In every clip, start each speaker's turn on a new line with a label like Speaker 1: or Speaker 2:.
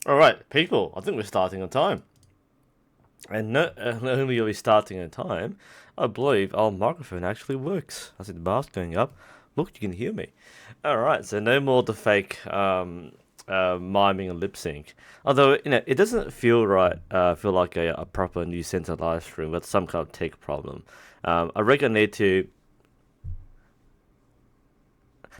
Speaker 1: All right, people. I think we're starting on time, and not only are we starting on time, I believe our microphone actually works. I see the bar's going up. Look, you can hear me. All right, so no more the fake miming and lip sync. Although it doesn't feel right. Feel like a proper NUSensei live stream with some kind of tech problem. I reckon I need to.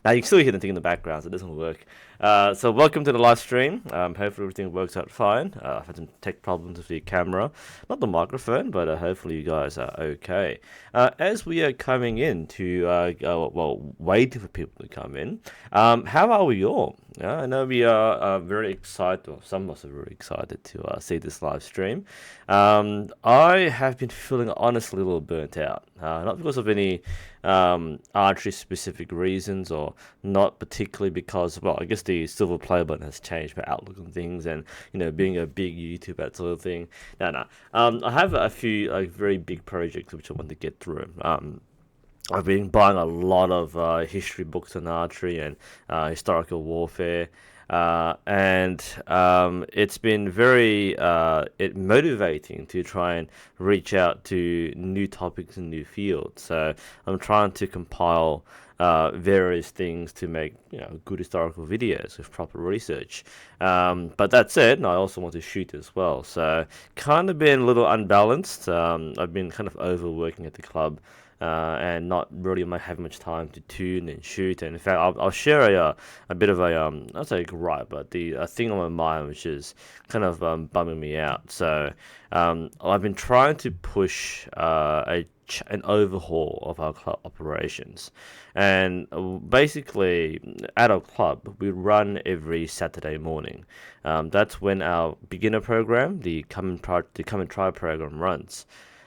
Speaker 1: Now you can still hear the thing in the background, so it doesn't work. So welcome to the live stream. Hopefully everything works out fine. I've had some tech problems with the camera, not the microphone, but hopefully you guys are okay. As we are coming in to, waiting for people to come in, how are we all? I know we are very excited, or some of us are very excited to see this live stream. I have been feeling honestly a little burnt out, not because of any archery specific reasons, or not particularly because, well, I guess the silver play button has changed my outlook on things, and being a big YouTube, that sort of thing. No. I have a few like very big projects which I want to get through. I've been buying a lot of history books on archery and historical warfare, and it's been very motivating to try and reach out to new topics and new fields. So I'm trying to compile various things to make good historical videos with proper research. But that said, I also want to shoot as well. So kind of been a little unbalanced. I've been kind of overworking at the club, and not really having much time to tune and shoot. And in fact, I'll share a bit of a not say a gripe, but the a thing on my mind which is kind of bumming me out. So I've been trying to push an overhaul of our club operations, and basically at our club we run every Saturday morning. That's when our beginner program, the come and try program, runs.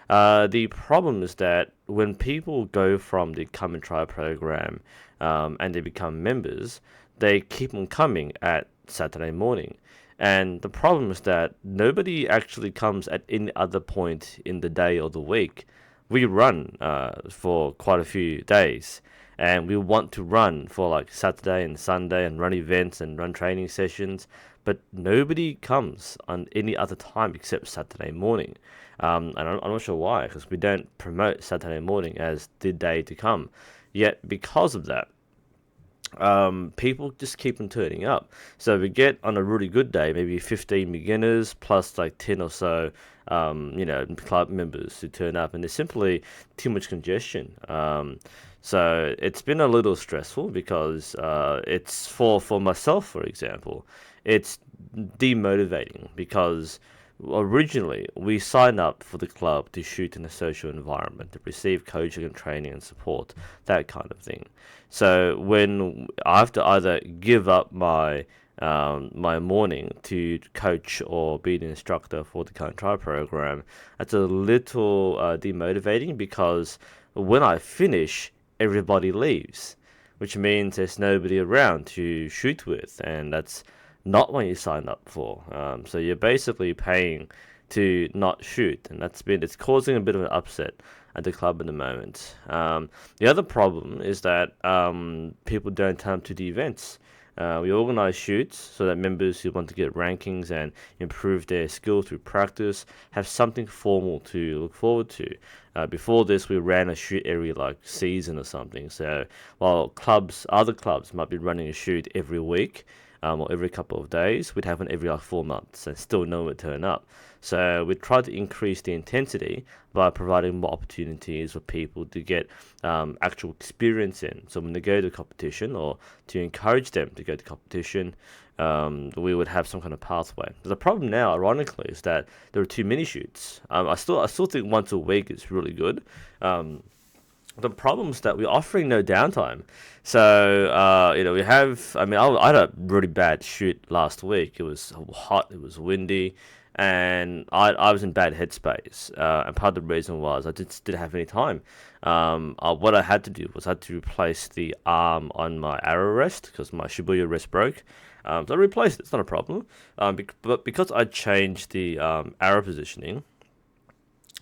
Speaker 1: The problem is that when people go from the come and try program, and they become members, they keep on coming at Saturday morning. And the problem is that nobody actually comes at any other point in the day or the week. We run for quite a few days, and we want to run for like Saturday and Sunday and run events and run training sessions, but nobody comes on any other time except Saturday morning. And I'm not sure why, because we don't promote Saturday morning as the day to come. Yet, because of that, people just keep on turning up. So we get on a really good day, maybe 15 beginners plus like 10 or so, club members who turn up, and there's simply too much congestion. So it's been a little stressful because it's for myself, for example, it's demotivating because originally we signed up for the club to shoot in a social environment, to receive coaching and training and support, that kind of thing. So when I have to either give up my morning to coach or be an instructor for the current trial program, that's a little demotivating because when I finish, everybody leaves, which means there's nobody around to shoot with, and that's not what you signed up for. So you're basically paying to not shoot, and it's causing a bit of an upset at the club at the moment. The other problem is that people don't turn up to the events. We organize shoots so that members who want to get rankings and improve their skill through practice have something formal to look forward to. Before this, we ran a shoot every like season or something. So while other clubs might be running a shoot every week, or every couple of days, we'd have one every like 4 months, and still no one would turn up. So we tried to increase the intensity by providing more opportunities for people to get actual experience in. So when they go to competition, or to encourage them to go to competition, we would have some kind of pathway. The problem now, ironically, is that there are too many shoots. I still think once a week is really good. The problem is that we're offering no downtime. So, we have, I had a really bad shoot last week. It was hot, it was windy, and I was in bad headspace. And part of the reason was I just didn't have any time. What I had to do was I had to replace the arm on my arrow rest because my Shibuya rest broke. So I replaced it, it's not a problem. But because I changed the arrow positioning,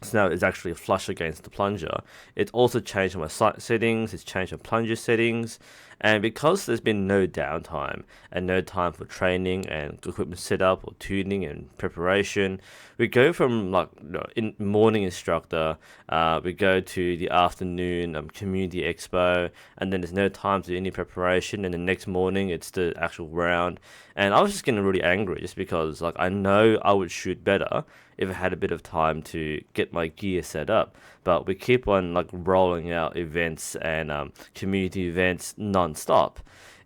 Speaker 1: so now it's actually flush against the plunger. It's also changed my sight settings, it's changed my plunger settings, And because there's been no downtime and no time for training and equipment setup or tuning and preparation, we go from like in morning instructor, we go to the afternoon community expo, and then there's no time to do any preparation. And the next morning it's the actual round, and I was just getting really angry just because like I know I would shoot better if I had a bit of time to get my gear set up. But we keep on like rolling out events and community events non-stop.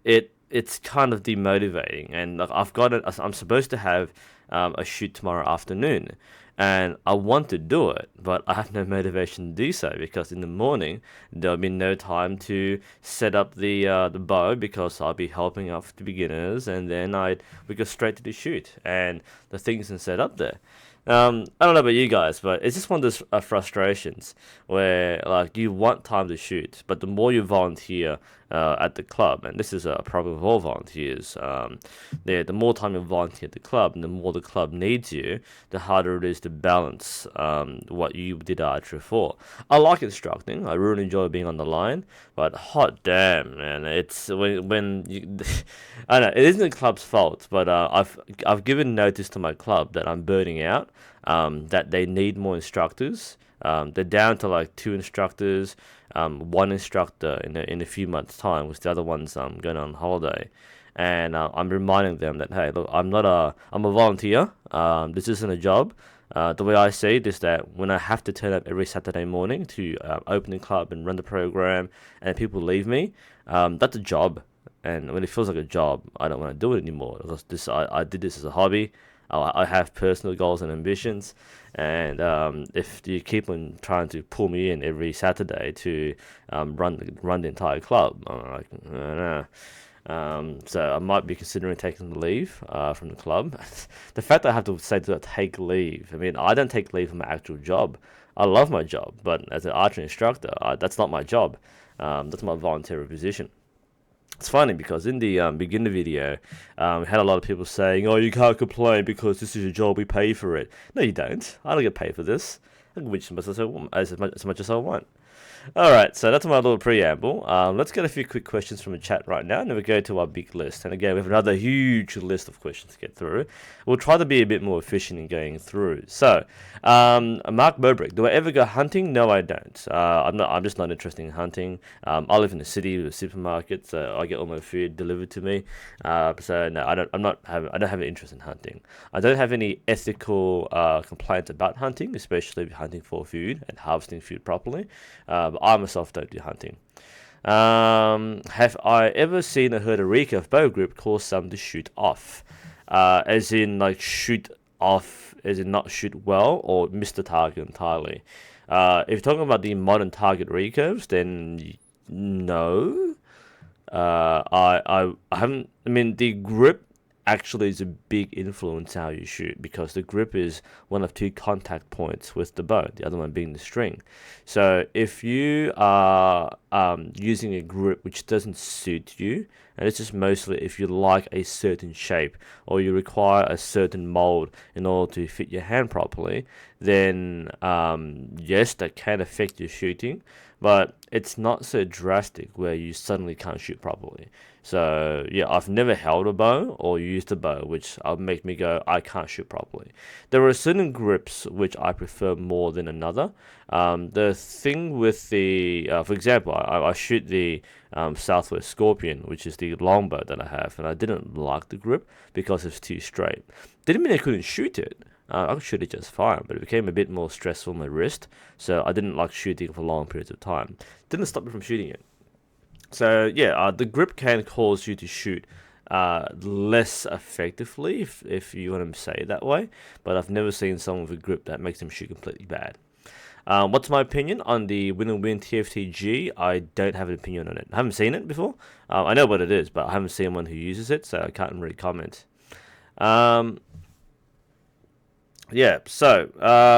Speaker 1: It's kind of demotivating, and like I'm supposed to have a shoot tomorrow afternoon, and I want to do it, but I have no motivation to do so because in the morning there'll be no time to set up the bow because I'll be helping out the beginners, and then we go straight to the shoot, and the thing isn't set up there. I don't know about you guys, but it's just one of those frustrations where like you want time to shoot, but the more you volunteer at the club, and this is a problem of all volunteers, the more time you volunteer at the club, and the more the club needs you, the harder it is to balance what you did archery for. I like instructing. I really enjoy being on the line, but hot damn, man, it's when you, I don't know, it isn't the club's fault, but I've given notice to my club that I'm burning out, that they need more instructors. They're down to like 2 instructors, one instructor in a few months' time, with the other one's going on holiday. And I'm reminding them that hey, look, I'm a volunteer. This isn't a job. The way I see it is that when I have to turn up every Saturday morning to open the club and run the program, and people leave me, that's a job. And when it feels like a job, I don't want to do it anymore. Because I did this as a hobby. I have personal goals and ambitions, and if you keep on trying to pull me in every Saturday to run the entire club, I'm like, no. So I might be considering taking the leave from the club. The fact that I have to say to take leave, I mean, I don't take leave from my actual job. I love my job, but as an archery instructor, that's not my job. That's my voluntary position. It's funny because in the beginner video, we had a lot of people saying, "Oh, you can't complain because this is your job. We pay for it." No, you don't. I don't get paid for this. I can which as much as I want. All right, so that's my little preamble. Let's get a few quick questions from the chat right now, and then we go to our big list. And again, we have another huge list of questions to get through. We'll try to be a bit more efficient in going through. So, Mark Burbrick, do I ever go hunting? No, I don't. I'm not. I'm just not interested in hunting. I live in the city with a supermarket, so I get all my food delivered to me. So no, I don't. I don't have an interest in hunting. I don't have any ethical complaints about hunting, especially hunting for food and harvesting food properly. But I myself don't do hunting. Have I ever seen or heard a recurve bow grip cause some to shoot off? As in, like, shoot off, as in not shoot well, or miss the target entirely? If you're talking about the modern target recurves, then no. I haven't. I mean, the grip actually is a big influence how you shoot because the grip is one of 2 contact points with the bow, the other one being the string. So if you are using a grip which doesn't suit you, and this is mostly if you like a certain shape or you require a certain mold in order to fit your hand properly, then yes, that can affect your shooting, but it's not so drastic where you suddenly can't shoot properly. So yeah, I've never held a bow or used a bow which will make me go, I can't shoot properly. There are certain grips which I prefer more than another. The thing with the, for example, I shoot the Southwest Scorpion, which is the longbow that I have, and I didn't like the grip because it's too straight. Didn't mean I couldn't shoot it. I could shoot it just fine, but it became a bit more stressful on my wrist, so I didn't like shooting for long periods of time. Didn't stop me from shooting it. So yeah, the grip can cause you to shoot less effectively, if you want to say it that way. But I've never seen someone with a grip that makes them shoot completely bad. What's my opinion on the Win TFTG? I don't have an opinion on it. I haven't seen it before. I know what it is, but I haven't seen one who uses it, so I can't really comment. Yeah, so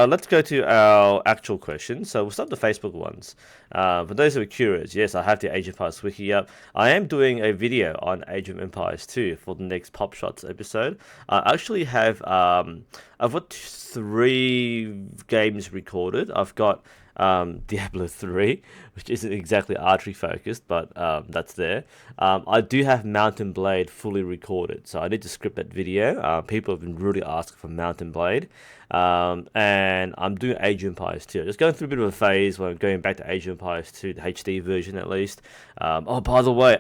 Speaker 1: let's go to our actual questions. So we'll start the Facebook ones. For those who are curious, yes, I have the Age of Empires wiki up. I am doing a video on Age of Empires 2 for the next Pop Shots episode. I actually have I've got 3 games recorded. I've got Diablo 3, which isn't exactly archery focused, but that's there. I do have Mountain Blade fully recorded, so I need to script that video. People have been really asking for Mountain Blade. And I'm doing Age of Empires 2. Just going through a bit of a phase where I'm going back to Age of Empires 2, the HD version at least. Oh, by the way,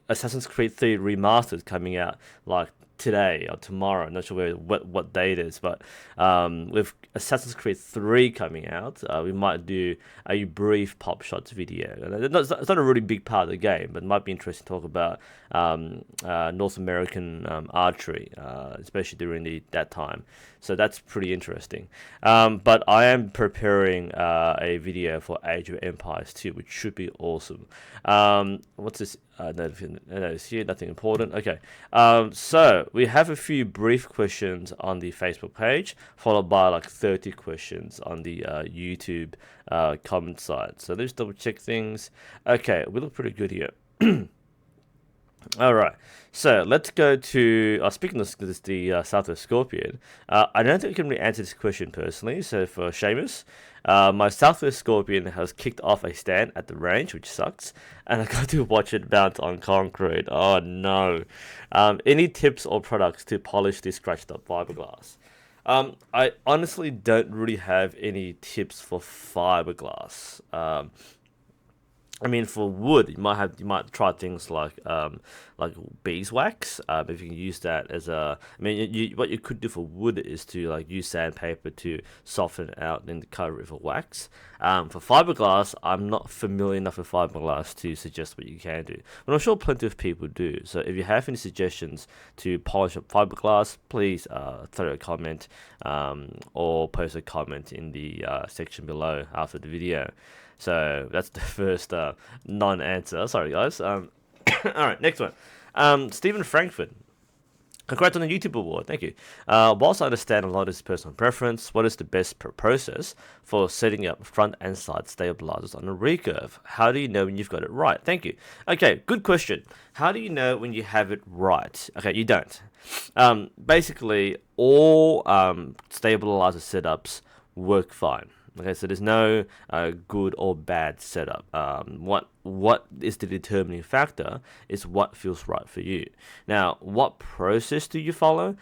Speaker 1: Assassin's Creed 3 Remastered coming out like today or tomorrow. I'm not sure what day it is, but with Assassin's Creed 3 coming out, we might do a brief pop shots video. And it's not a really big part of the game, but it might be interesting to talk about North American archery, especially during that time. So that's pretty interesting. But I am preparing a video for Age of Empires 2, which should be awesome. What's this? Notice here, nothing important. Okay. So we have a few brief questions on the Facebook page, followed by like 30 questions on the YouTube comment side. So let's double check things. Okay, we look pretty good here. All right, so let's go to. Speaking of the Southwest Scorpion, I don't think I can really answer this question personally. So for Seamus, my Southwest Scorpion has kicked off a stand at the range, which sucks, and I got to watch it bounce on concrete. Oh no! Any tips or products to polish this scratched up fiberglass? I honestly don't really have any tips for fiberglass. I mean, for wood, you might try things like beeswax. If you can use that as a, I mean, what you could do for wood is to like use sandpaper to soften it out and then cover it with wax. For fiberglass, I'm not familiar enough with fiberglass to suggest what you can do, but I'm sure plenty of people do. So if you have any suggestions to polish up fiberglass, please throw a comment or post a comment in the section below after the video. So that's the first non-answer. Sorry, guys. All right, next one. Stephen Frankfurt. Congrats on the YouTube award. Thank you. Whilst I understand a lot is personal preference, what is the best process for setting up front and side stabilizers on a recurve? How do you know when you've got it right? Thank you. Okay, good question. How do you know when you have it right? Okay, you don't. Basically, all stabilizer setups work fine. Okay, so there's no good or bad setup. What is the determining factor is what feels right for you. Now, what process do you follow?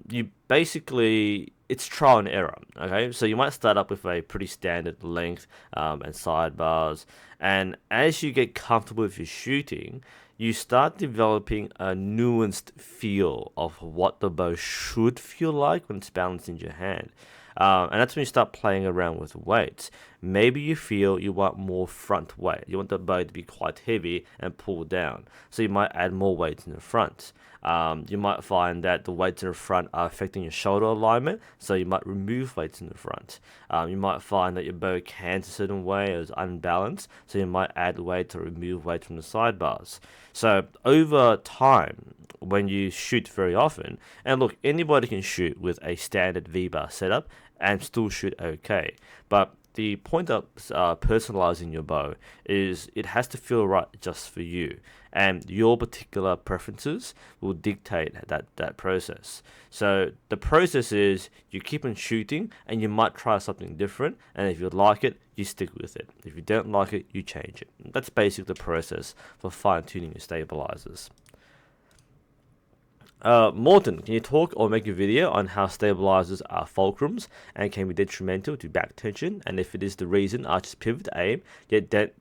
Speaker 1: You basically, it's trial and error. Okay, so you might start up with a pretty standard length and sidebars, and as you get comfortable with your shooting, you start developing a nuanced feel of what the bow should feel like when it's balanced in your hand. And that's when you start playing around with weights. Maybe you feel you want more front weight. You want the bow to be quite heavy and pull down. So you might add more weights in the front. You might find that the weights in the front are affecting your shoulder alignment, so you might remove weights in the front. You might find that your bow cants a certain way or is unbalanced, so you might add weight or remove weight from the sidebars. So over time, when you shoot very often, and look, anybody can shoot with a standard V-bar setup and still shoot okay, but the point of personalizing your bow is it has to feel right just for you, and your particular preferences will dictate that process. So the process is you keep on shooting and you might try something different, and if you like it, you stick with it. If you don't like it, you change it. That's basically the process for fine-tuning your stabilizers. Morton, can you talk or make a video on how stabilizers are fulcrums and can be detrimental to back tension? And if it is the reason archers pivot aim, yet don't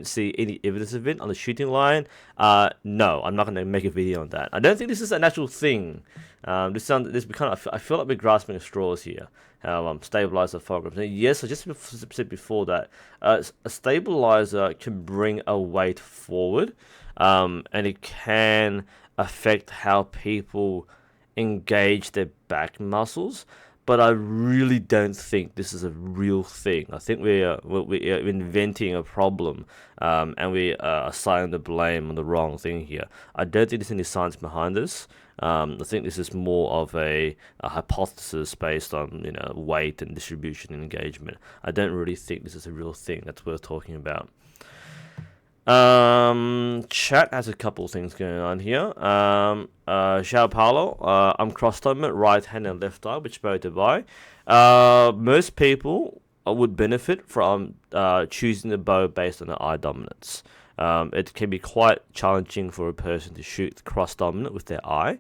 Speaker 1: see any evidence of it on the shooting line? No, I'm not going to make a video on that. I don't think this is a natural thing. I feel like we're grasping at straws here. Stabilizer fulcrums. And yes, I just said before that a stabilizer can bring a weight forward, and it can affect how people engage their back muscles, but I really don't think this is a real thing. I think we're inventing a problem, and we are assigning the blame on the wrong thing here. I don't think there's any science behind this. I think this is more of a hypothesis based on weight and distribution and engagement. I don't really think this is a real thing that's worth talking about. Chat has a couple things going on here. Xiao Paulo, I'm cross-dominant right hand and left eye, which bow to buy. Most people would benefit from choosing the bow based on the eye dominance. It can be quite challenging for a person to shoot cross dominant with their eye.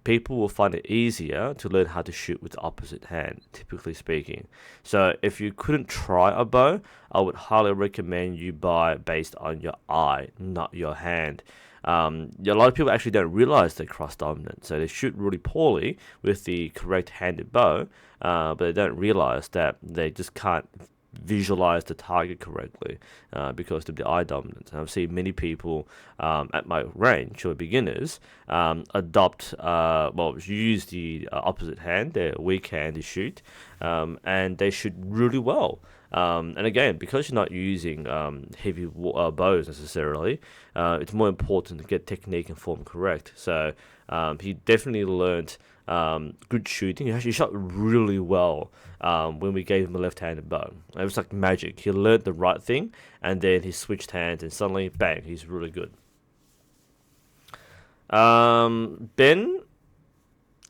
Speaker 1: People will find it easier to learn how to shoot with the opposite hand, typically speaking. So if you couldn't try a bow, I would highly recommend you buy based on your eye, not your hand. A lot of people actually don't realize they're cross dominant, so they shoot really poorly with the correct handed bow, but they don't realize that they just can't visualize the target correctly because of the eye dominance. And I've seen many people at my range who are beginners use the opposite hand, their weak hand to shoot, and they shoot really well. And again, because you're not using heavy bows necessarily, it's more important to get technique and form correct. So he definitely learned good shooting. He actually shot really well when we gave him a left-handed bow. It was like magic. He learned the right thing, and then he switched hands, and suddenly, bang, he's really good. Ben,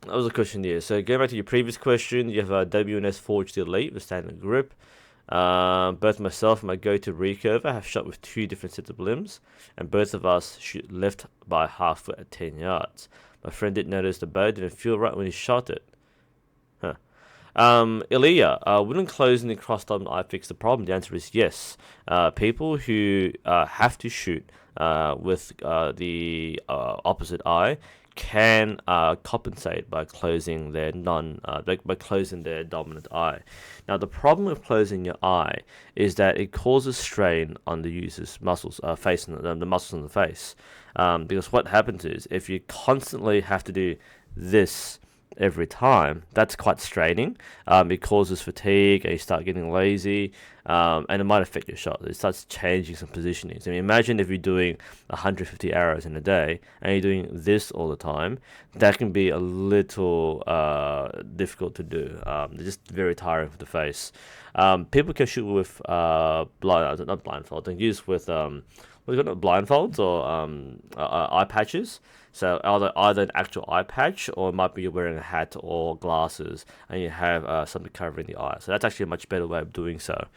Speaker 1: that was a question here. So going back to your previous question, you have a WNS Forged Elite with standard grip. Both myself and my go-to recurver have shot with 2 different sets of limbs, and both of us shoot left by half foot at 10 yards. My friend didn't notice the bow didn't feel right when he shot it. Ilya, wouldn't closing the cross dominant eye fix the problem? The answer is yes. People who have to shoot with the opposite eye can compensate by closing their closing their dominant eye. Now, the problem with closing your eye is that it causes strain on the user's muscles, the muscles in the face. Because what happens is if you constantly have to do this every time, that's quite straining. It causes fatigue, and you start getting lazy, and it might affect your shot. It starts changing some positionings. I mean, imagine if you're doing 150 arrows in a day and you're doing this all the time. That can be a little difficult to do. It's just very tiring for the face. People can shoot with not blindfold. They can use with blindfolds or eye patches. So either an actual eye patch, or it might be you're wearing a hat or glasses and you have something covering the eye. So that's actually a much better way of doing so.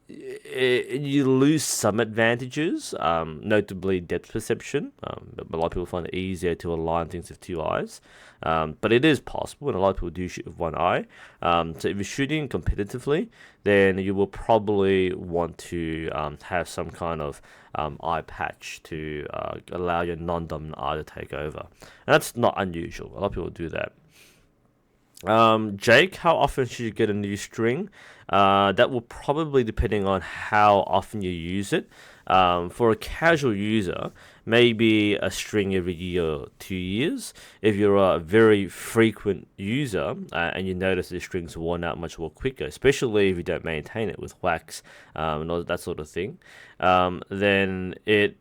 Speaker 1: You lose some advantages, notably depth perception. A lot of people find it easier to align things with 2 eyes, but it is possible, and a lot of people do shoot with 1 eye. So if you're shooting competitively, then you will probably want to have some kind of eye patch to allow your non-dominant eye to take over. And that's not unusual. A lot of people do that. Jake, how often should you get a new string? That will probably depending on how often you use it. For a casual user, maybe a string every year or 2 years. If you're a very frequent user and you notice the string's worn out much more quicker, especially if you don't maintain it with wax and all that sort of thing, then it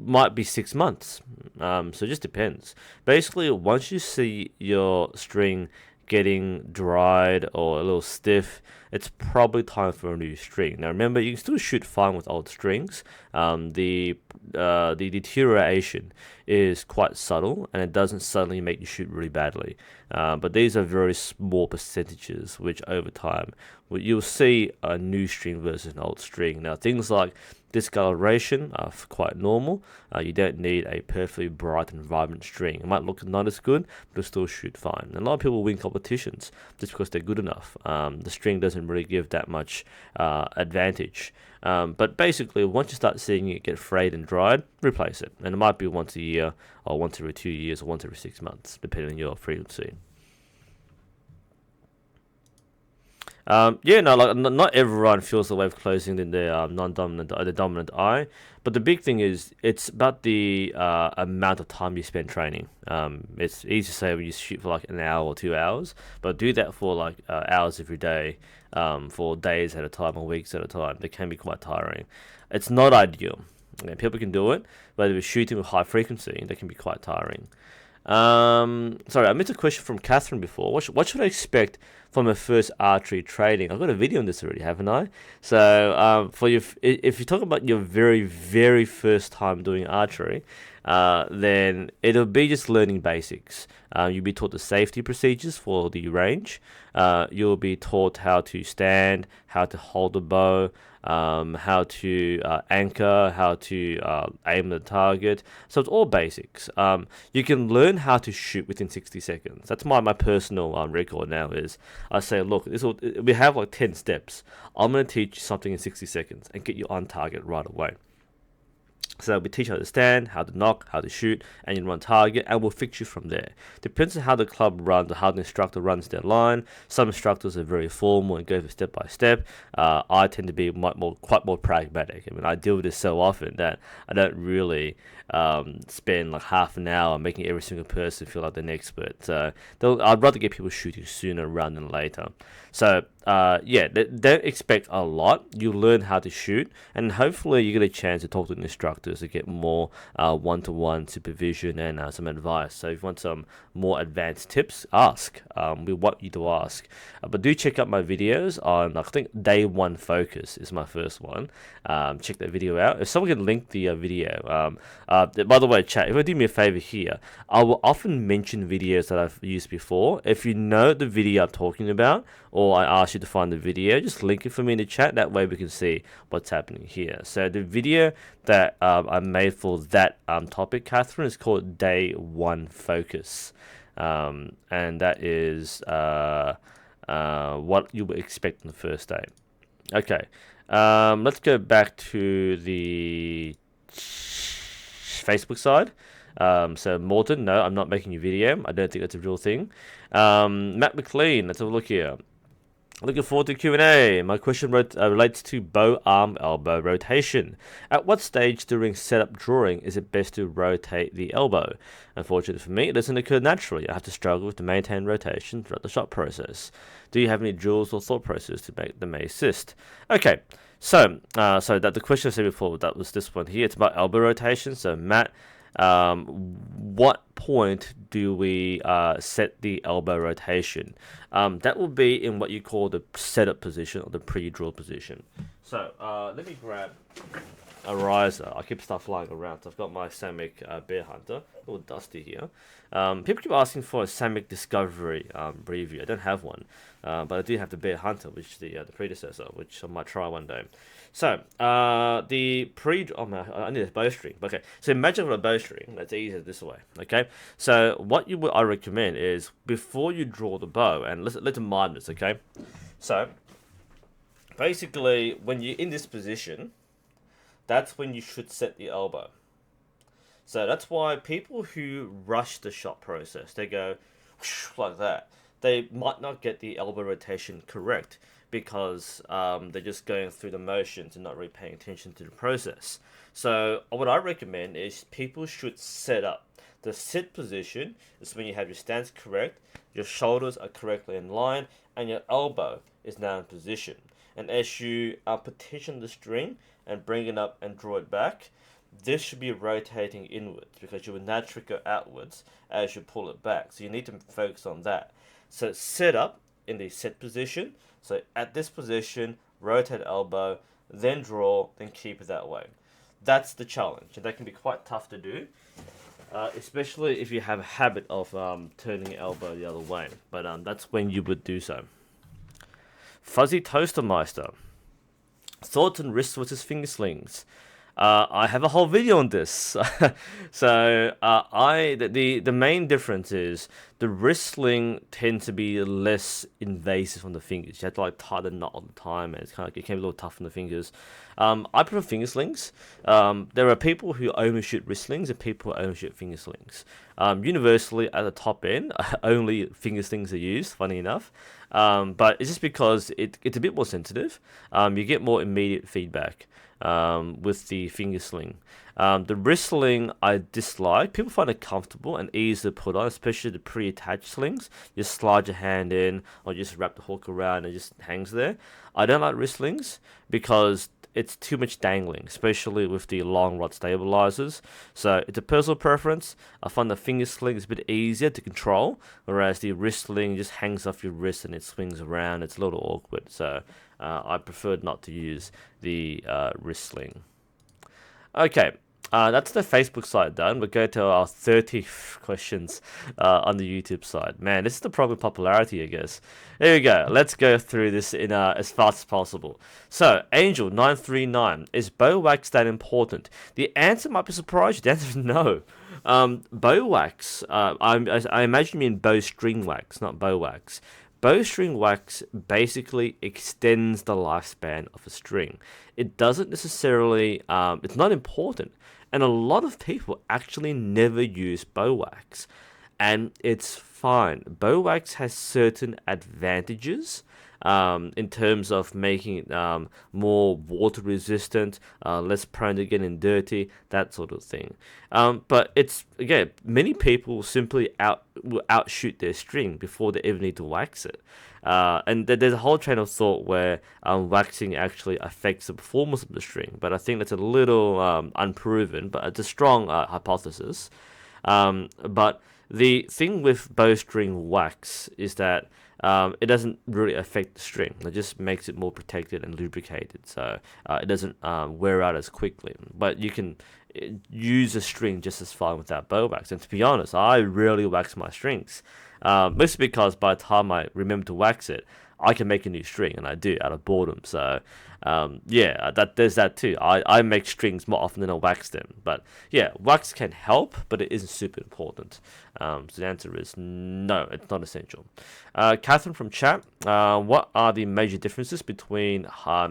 Speaker 1: might be 6 months. So it just depends. Basically, once you see your string getting dried or a little stiff, it's probably time for a new string. Now remember, you can still shoot fine with old strings. The deterioration is quite subtle, and it doesn't suddenly make you shoot really badly. But these are very small percentages, which over time you'll see a new string versus an old string. Now things like discoloration are quite normal. You don't need a perfectly bright and vibrant string. It might look not as good, but it'll still shoot fine. And a lot of people win competitions just because they're good enough. The string doesn't really give that much advantage. But basically, once you start seeing it get frayed and dried, replace it. And it might be once a year, or once every 2 years, or once every 6 months, depending on your frequency. Not everyone feels the way of closing in their the dominant eye, but the big thing is it's about the amount of time you spend training. It's easy to say when you shoot for like an hour or 2 hours, but do that for like hours every day, for days at a time or weeks at a time. They can be quite tiring. It's not ideal. People can do it, but if you're shooting with high frequency, they can be quite tiring. Sorry, I missed a question from Catherine before. What should I expect from my first archery training? I've got a video on this already, haven't I? So, if you talk about your very, very first time doing archery, then it'll be just learning basics. You'll be taught the safety procedures for the range. You'll be taught how to stand, how to hold the bow, how to anchor, how to aim the target. So it's all basics. You can learn how to shoot within 60 seconds. That's my personal record now is I say, look, we have like 10 steps. I'm going to teach you something in 60 seconds and get you on target right away. So we teach you how to stand, how to knock, how to shoot, and you run target, and we'll fix you from there. Depends on how the club runs, or how the instructor runs their line. Some instructors are very formal and go for step by step. I tend to be quite more pragmatic. I mean, I deal with this so often that I don't really spend like half an hour making every single person feel like they're an expert. So I'd rather get people shooting sooner rather than later. So don't expect a lot. You learn how to shoot, and hopefully you get a chance to talk to the instructors to get more one-to-one supervision and some advice. So if you want some more advanced tips, ask. We want you to ask. But do check out my videos on, I think, Day 1 Focus is my first one. Check that video out. If someone can link the video. By the way, chat, if you do me a favor here, I will often mention videos that I've used before. If you know the video I'm talking about, or I ask you to find the video, just link it for me in the chat. That way we can see what's happening here. So the video that I made for that topic, Catherine, is called Day 1 Focus. And that is what you would expect on the first day. Okay, let's go back to the Facebook side. So Morton, no, I'm not making a video. I don't think that's a real thing. Matt McLean, let's have a look here. Looking forward to Q&A. My question relates to bow arm elbow rotation. At what stage during setup drawing is it best to rotate the elbow? Unfortunately for me, it doesn't occur naturally. I have to struggle to maintain rotation throughout the shot process. Do you have any drills or thought process to make them may assist? Okay, so that the question I said before, that was this one here. It's about elbow rotation. So Matt, what point do we set the elbow rotation? That will be in what you call the setup position or the pre-draw position. So let me grab a riser. I keep stuff lying around. So I've got my Samick Bear Hunter, a little dusty here. People keep asking for a Samick Discovery review. I don't have one, but I do have the Bear Hunter, which is the predecessor, which I might try one day. So I need a bowstring. Okay, so imagine with a bowstring. That's easier this way. Okay, so what I recommend is before you draw the bow, and let's mind this. Okay, so basically when you're in this position, that's when you should set the elbow. So that's why people who rush the shot process, they go like that. They might not get the elbow rotation correct because they're just going through the motions and not really paying attention to the process. So what I recommend is people should set up. The sit position is when you have your stance correct, your shoulders are correctly in line, and your elbow is now in position. And as you petition the string and bring it up and draw it back, this should be rotating inwards because you would naturally go outwards as you pull it back. So you need to focus on that. So set up in the set position. So at this position, rotate elbow, then draw, then keep it that way. That's the challenge, and that can be quite tough to do, especially if you have a habit of turning your elbow the other way. But that's when you would do so. Fuzzy Toastermeister. Thoughts on wrist versus finger slings. I have a whole video on this. So the main difference is the wrist sling tends to be less invasive on the fingers. You have to like tie the knot all the time, and it can be a little tough on the fingers. I prefer finger slings. There are people who only shoot wrist slings and people who only shoot finger slings. Universally, at the top end, only finger slings are used, funny enough. But it's just because it's a bit more sensitive. You get more immediate feedback with the finger sling. The wrist sling I dislike. People find it comfortable and easy to put on, especially the pre-attached slings. You slide your hand in or just wrap the hook around and it just hangs there. I don't like wrist slings because it's too much dangling, especially with the long rod stabilizers. So it's a personal preference. I find the finger sling is a bit easier to control, whereas the wrist sling just hangs off your wrist and it swings around. It's a little awkward. So I prefer not to use the wrist sling. Okay, That's the Facebook side done. We'll go to our 30 questions on the YouTube side. Man, this is the problem with popularity, I guess. There we go. Let's go through this in as fast as possible. So, Angel939, is bow wax that important? The answer might be surprising. The answer is no. Bow wax, I imagine you mean bowstring wax, not bow wax. Bowstring wax basically extends the lifespan of a string. It doesn't necessarily, it's not important. And a lot of people actually never use bow wax. And it's fine. Bow wax has certain advantages in terms of making it more water resistant, less prone to getting dirty, that sort of thing. But it's, again, many people simply will outshoot their string before they even need to wax it. And there's a whole train of thought where waxing actually affects the performance of the string, but I think that's a little unproven, but it's a strong hypothesis. But the thing with bowstring wax is that it doesn't really affect the string. It just makes it more protected and lubricated, so it doesn't wear out as quickly. But you can use a string just as fine without bow wax. And to be honest, I rarely wax my strings, mostly because by the time I remember to wax it, I can make a new string, and I do out of boredom. So, yeah, there's that too. I make strings more often than I wax them. But yeah, wax can help, but it isn't super important. So the answer is no, it's not essential. Catherine from chat, what are the major differences between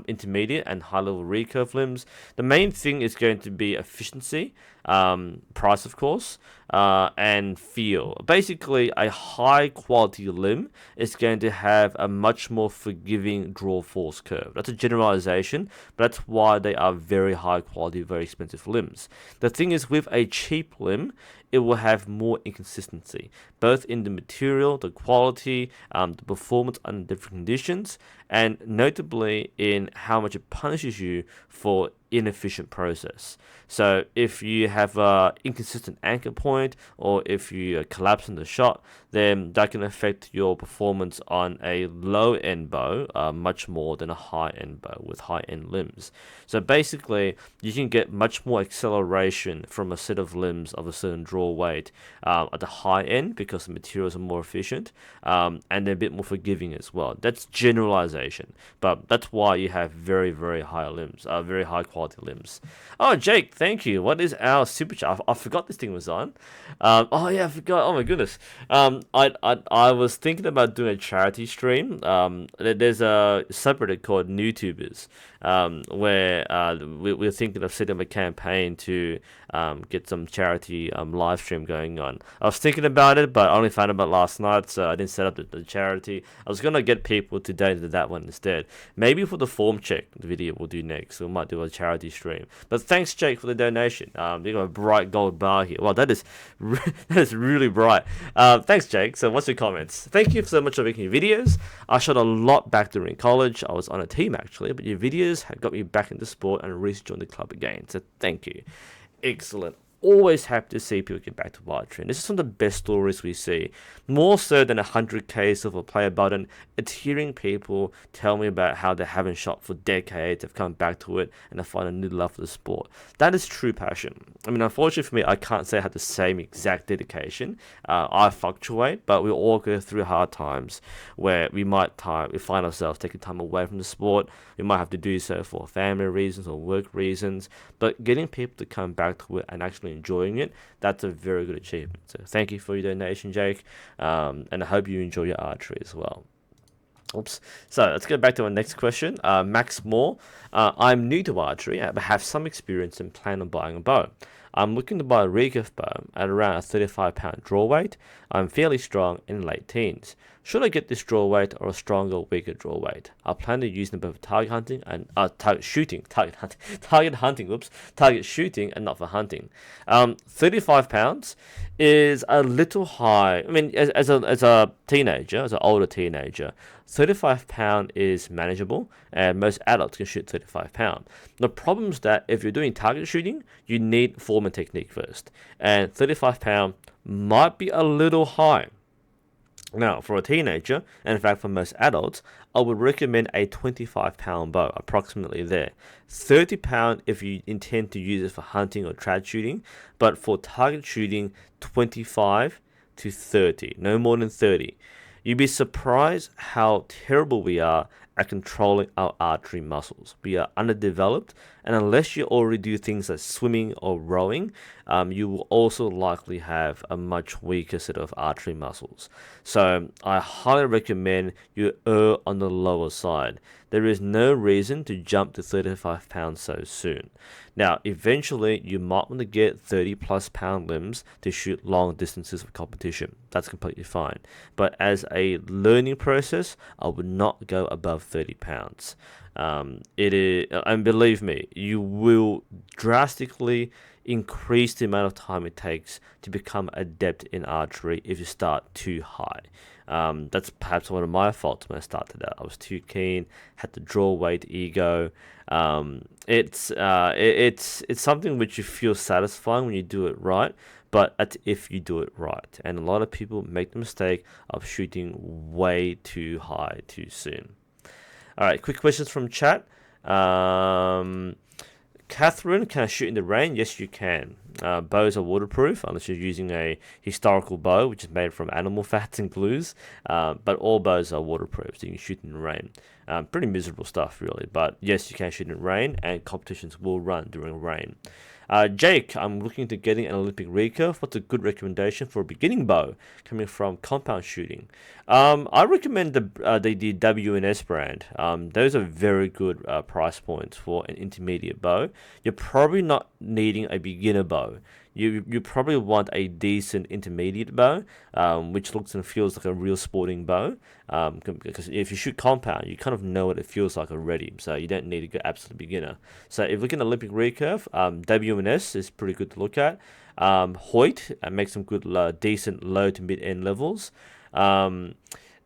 Speaker 1: intermediate and high-level recurve limbs? The main thing is going to be efficiency, price, of course, and feel. Basically, a high-quality limb is going to have a much more forgiving draw force curve. That's a generalization, but that's why they are very high-quality, very expensive limbs. The thing is, with a cheap limb, it will have more inconsistency, both in the material, the quality, the performance under different conditions, and notably in how much it punishes you for inefficient process. So if you have a inconsistent anchor point, or if you collapse in the shot, then that can affect your performance on a low-end bow much more than a high-end bow with high-end limbs. So basically, you can get much more acceleration from a set of limbs of a certain draw weight at the high end because the materials are more efficient, and they're a bit more forgiving as well. That's generalization, but that's why you have very, very high limbs, very high quality limbs. Oh, Jake, thank you. What is our super chat? I forgot this thing was on. Oh yeah, I forgot. Oh my goodness. I was thinking about doing a charity stream. There's a subreddit called NewTubers, where we're thinking of setting up a campaign to get some charity live stream going on. I was thinking about it, but I only found about last night, so I didn't set up the charity. I was gonna get people to donate that one instead. Maybe for the form check video we'll do next, so we might do a charity stream. But thanks, Jake, for the donation. You got a bright gold bar here. Wow, that is that is really bright. Thanks, Jake. So what's your comments? Thank you so much for making videos. I shot a lot back during college. I was on a team actually, but your videos have got me back into sport and recently joined the club again. So thank you. Excellent. Always happy to see people get back to archery. And this is some of the best stories we see. More so than 100k silver player button, it's hearing people tell me about how they haven't shot for decades, have come back to it, and they find a new love for the sport. That is true passion. I mean, unfortunately for me, I can't say I have the same exact dedication. I fluctuate, but we all go through hard times where we find ourselves taking time away from the sport. We might have to do so for family reasons or work reasons, but getting people to come back to it and actually enjoying it, that's a very good achievement. So thank you for your donation, Jake, and I hope you enjoy your archery as well. Oops. So let's go back to our next question. Max Moore, I'm new to archery, but have some experience and plan on buying a bow. I'm looking to buy a recurve bow at around a 35-pound draw weight. I'm fairly strong in late teens. Should I get this draw weight or a stronger, weaker draw weight? I plan to use them both for target hunting and target shooting, and not for hunting. 35 pounds is a little high. I mean, as a teenager, as an older teenager, 35-pound is manageable, and most adults can shoot 35-pound. The problem is that if you're doing target shooting, you need form and technique first, and 35-pound might be a little high. Now, for a teenager, and in fact for most adults, I would recommend a 25-pound bow, approximately there. 30-pound if you intend to use it for hunting or trad shooting, but for target shooting, 25 to 30, no more than 30. You'd be surprised how terrible we are at controlling our archery muscles. We are underdeveloped, and unless you already do things like swimming or rowing, you will also likely have a much weaker set of archery muscles. So I highly recommend you err on the lower side. There is no reason to jump to 35 pounds so soon. Now, eventually, you might want to get 30 plus pound limbs to shoot long distances for competition. That's completely fine. But as a learning process, I would not go above 30 pounds. It is, and believe me, you will drastically increase the amount of time it takes to become adept in archery if you start too high. That's perhaps one of my faults when I started out. I was too keen, had to draw weight, ego. It's something which you feel satisfying when you do it right, but that's if you do it right. And a lot of people make the mistake of shooting way too high too soon. All right, quick questions from chat. Catherine, can I shoot in the rain? Yes, you can. Bows are waterproof unless you're using a historical bow, which is made from animal fats and glues. But all bows are waterproof, so you can shoot in the rain. Pretty miserable stuff, really. But yes, you can shoot in rain, and competitions will run during rain. Jake, I'm looking into getting an Olympic recurve. What's a good recommendation for a beginning bow coming from compound shooting? I recommend the WNS brand. Those are very good price points for an intermediate bow. You're probably not needing a beginner bow. You probably want a decent intermediate bow, which looks and feels like a real sporting bow. Because if you shoot compound, you kind of know what it feels like already, so you don't need to go absolute beginner. So if looking at Olympic recurve, WNS is pretty good to look at. Hoyt makes some good, decent low to mid end levels.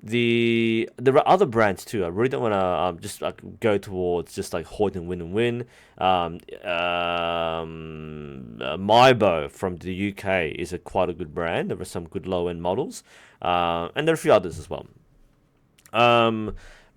Speaker 1: There are other brands too. I really don't want to just go towards just like Hoyt and Win. Mybow from the UK is quite a good brand. There are some good low end models, and there are a few others as well.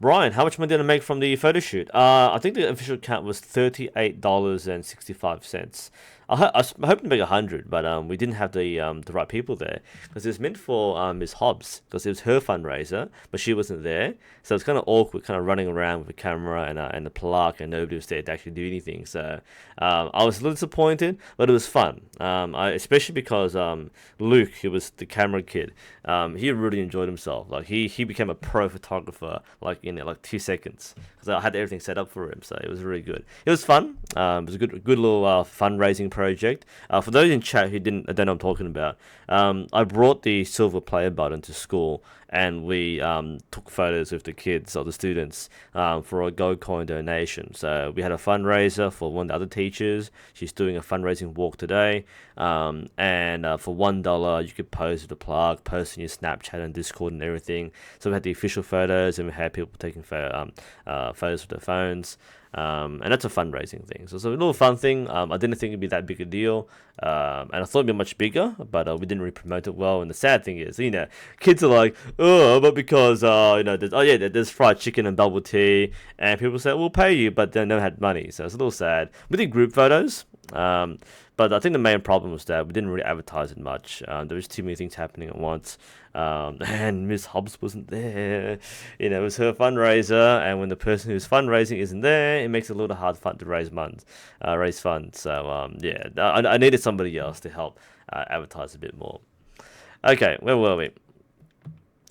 Speaker 1: Brian, how much money did I make from the photo shoot? I think the official count was $38.65. I was hoping to make 100, but we didn't have the right people there because it was meant for Miss Hobbs because it was her fundraiser, but she wasn't there, so it's kind of awkward, kind of running around with a camera and a plaque, and nobody was there to actually do anything. So I was a little disappointed, but it was fun. Especially because Luke, who was the camera kid, he really enjoyed himself. Like he became a pro photographer like in like 2 seconds because I had everything set up for him, so it was really good. It was fun. It was a good little fundraising project. For those in chat who don't know what I'm talking about, I brought the silver player button to school, and we took photos with the kids or the students for a gold coin donation. So we had a fundraiser for one of the other teachers. She's doing a fundraising walk today, and for $1 you could pose with the plug, post in your Snapchat and Discord and everything. So we had the official photos, and we had people taking photos with their phones. And that's a fundraising thing. So it's a little fun thing. I didn't think it'd be that big a deal. And I thought it'd be much bigger, but we didn't really promote it well. And the sad thing is, kids are like, oh, but because, there's fried chicken and bubble tea. And people say, we'll pay you, but they never had money. So it's a little sad. We did group photos. But I think the main problem was that we didn't really advertise it much. There was too many things happening at once. And Miss Hobbs wasn't there. It was her fundraiser, and when the person who's fundraising isn't there, it makes it a little hard fun to raise funds. So I needed somebody else to help advertise a bit more. Okay, where were we?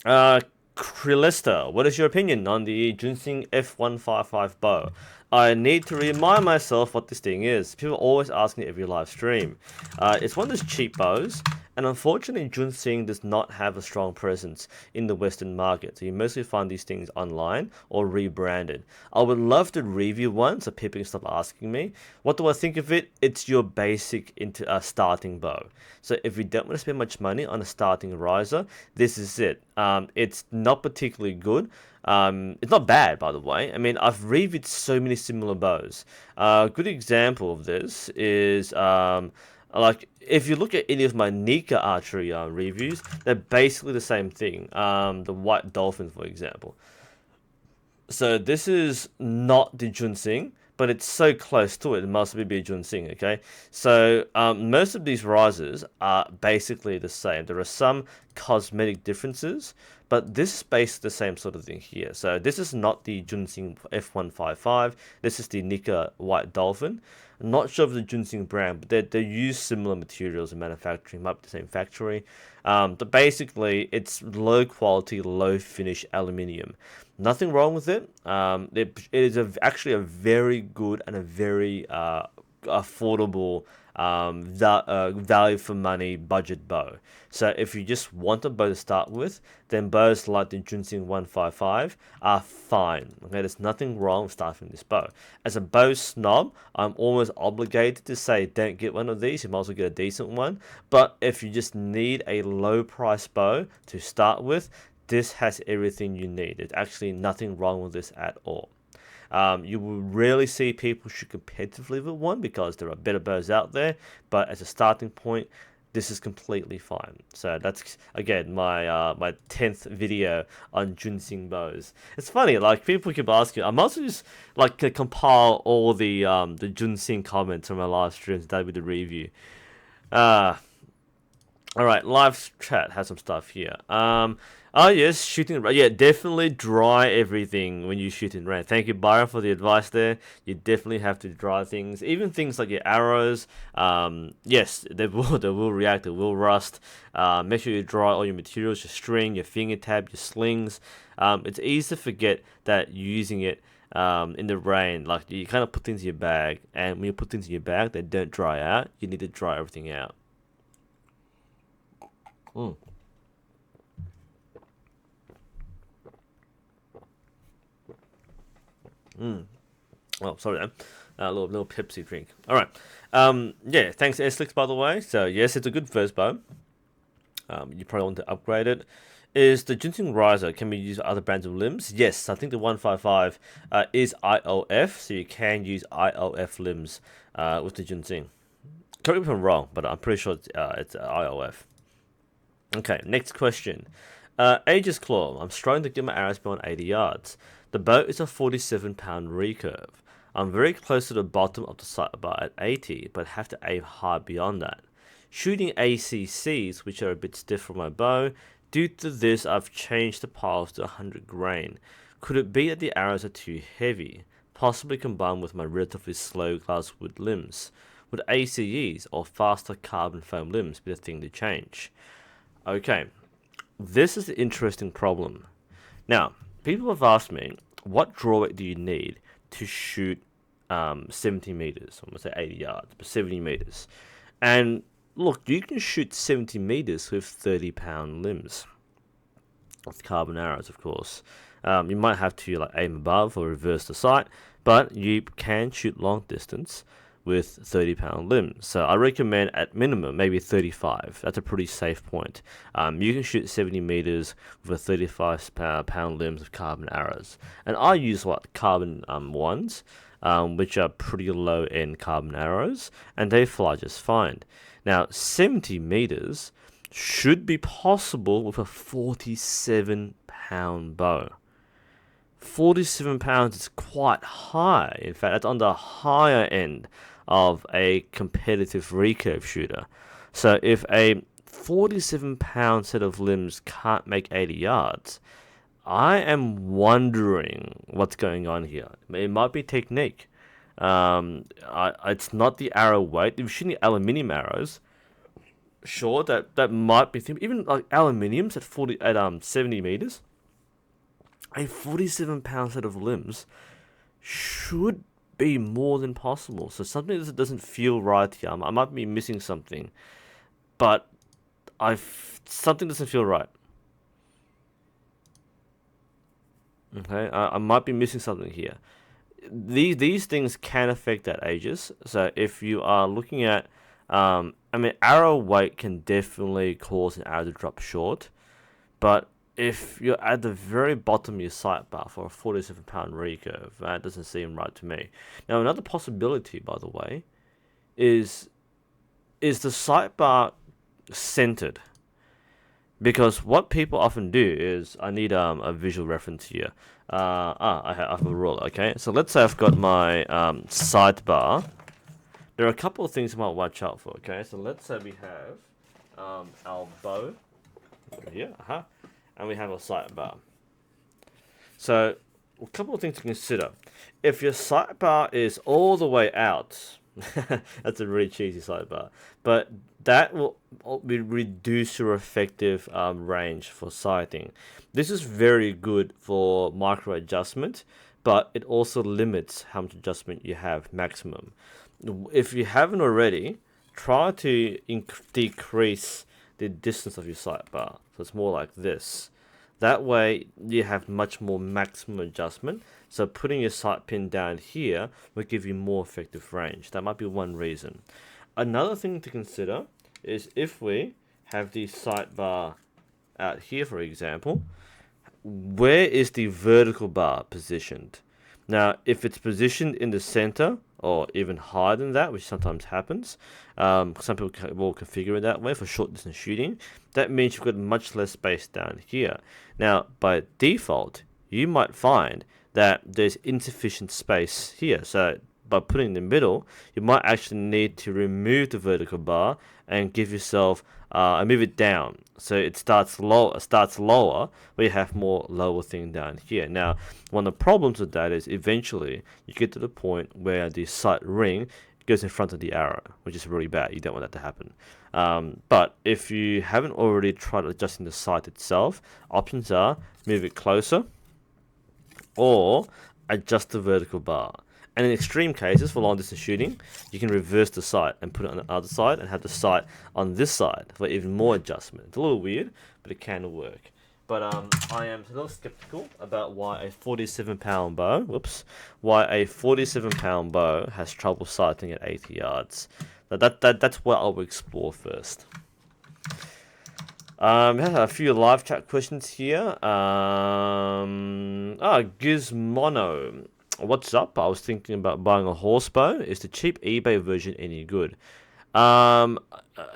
Speaker 1: Krillester, what is your opinion on the Junsing F155 bow? I need to remind myself what this thing is. People always ask me every live stream. It's one of those cheap bows, and unfortunately Junsing does not have a strong presence in the Western market, so you mostly find these things online or rebranded. I would love to review one so people can stop asking me. What do I think of it? It's your basic into a starting bow. So if you don't want to spend much money on a starting riser, this is it. It's not particularly good. It's not bad, by the way. I mean, I've reviewed so many similar bows. A good example of this is Like, if you look at any of my Nika archery reviews, they're basically the same thing. The white dolphin, for example. So this is not the Junsing, but it's so close to it, it must be Junsing, okay? So most of these risers are basically the same. There are some cosmetic differences, but this is basically the same sort of thing here. So this is not the Junsing F155. This is the Nika White Dolphin. I'm not sure of the Junsing brand, but they use similar materials in manufacturing, might be the same factory. But basically, it's low quality, low finish aluminium. Nothing wrong with it. It is actually a very good and a very affordable value for money budget bow. So if you just want a bow to start with, then bows like the Junsing 155 are fine. Okay, there's nothing wrong with starting this bow. As a bow snob, I'm almost obligated to say don't get one of these. You might as well get a decent one. But if you just need a low price bow to start with, this has everything you need. There's actually nothing wrong with this at all. You will rarely see people shoot competitively with one because there are better bows out there, but as a starting point, this is completely fine. So that's, again, my 10th video on Junsing bows. It's funny, like, people keep asking, I must just like compile all the Junsing comments from my live streams, that'd be the review. Alright, live chat has some stuff here. Oh yes, shooting. Yeah, definitely dry everything when you shoot in rain. Thank you, Byron, for the advice there. You definitely have to dry things, even things like your arrows. Yes, they will react. They will rust. Make sure you dry all your materials, your string, your finger tab, your slings. It's easy to forget that you're using it in the rain. Like, you kind of put things in your bag, and when you put things in your bag, they don't dry out. You need to dry everything out. Mm. Oh, sorry then. A little Pepsi drink. All right. Yeah, thanks Eslix, by the way. So yes, it's a good first bow. You probably want to upgrade it. Is the Junsing riser, can be used with other brands of limbs? Yes, I think the 155 is IOF, so you can use IOF limbs with the Junsing. Correct me if I'm wrong, but I'm pretty sure it's IOF. Okay, next question. Aegis Claw. I'm struggling to get my arrows beyond 80 yards. The bow is a 47-pound recurve. I'm very close to the bottom of the sight bar at 80, but have to aim high beyond that. Shooting ACCs, which are a bit stiff for my bow. Due to this, I've changed the piles to 100 grain. Could it be that the arrows are too heavy? Possibly combined with my relatively slow glasswood limbs. Would ACEs or faster carbon foam limbs be the thing to change? Okay, this is the interesting problem. Now, people have asked me, what drawback do you need to shoot 70 meters? I'm going to say 80 yards, but 70 meters. And look, you can shoot 70 meters with 30-pound limbs. With carbon arrows, of course. You might have to like aim above or reverse the sight, but you can shoot long distance with 30-pound limbs. So I recommend at minimum maybe 35. That's a pretty safe point. You can shoot 70 meters with a 35-pound limbs of carbon arrows. And I use carbon ones, which are pretty low-end carbon arrows, and they fly just fine. Now, 70 meters should be possible with a 47-pound bow. 47 pounds is quite high. In fact, that's on the higher end of a competitive recurve shooter. So if a 47-pound set of limbs can't make 80 yards, I am wondering what's going on here. It might be technique. It's not the arrow weight. If you're shooting aluminium arrows, sure, that might be even like aluminiums at 70 meters. A 47-pound set of limbs should be more than possible. So something that doesn't feel right here. I might be missing something, but something doesn't feel right. Okay, I might be missing something here. These things can affect that Aegis. So if you are looking at, arrow weight can definitely cause an arrow to drop short, but if you're at the very bottom of your sight bar for a 47-pound recurve, that doesn't seem right to me. Now, another possibility, by the way, is is the sidebar centered? Because what people often do is, I need a visual reference here. I have a ruler. Okay, so let's say I've got my sidebar. There are a couple of things I might watch out for. Okay, so let's say we have our bow here, and we have a sidebar. So a couple of things to consider. If your sidebar is all the way out, that's a really cheesy sidebar, but that will reduce your effective range for sighting. This is very good for micro adjustment, but it also limits how much adjustment you have maximum. If you haven't already, try to decrease the distance of your sidebar. So it's more like this. That way you have much more maximum adjustment. So putting your sight pin down here will give you more effective range. That might be one reason. Another thing to consider is if we have the sidebar out here, for example, where is the vertical bar positioned? Now, if it's positioned in the center or even higher than that, which sometimes happens, some people will configure it that way for short distance shooting. That means you've got much less space down here. Now, by default, you might find that there's insufficient space here. So by putting in the middle, you might actually need to remove the vertical bar and give yourself and move it down, so it starts lower, but you have more lower thing down here. Now, one of the problems with that is eventually you get to the point where the sight ring goes in front of the arrow, which is really bad. You don't want that to happen. But if you haven't already tried adjusting the sight itself, options are move it closer or adjust the vertical bar. And in extreme cases, for long distance shooting, you can reverse the sight and put it on the other side and have the sight on this side for even more adjustment. It's a little weird, but it can work. But I am a little skeptical about why a 47-pound bow, why a 47-pound bow has trouble sighting at 80 yards. That's what I will explore first. We have a few live chat questions here. Gizmono. What's up? I was thinking about buying a horse bow. Is the cheap eBay version any good?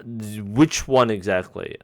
Speaker 1: Which one exactly?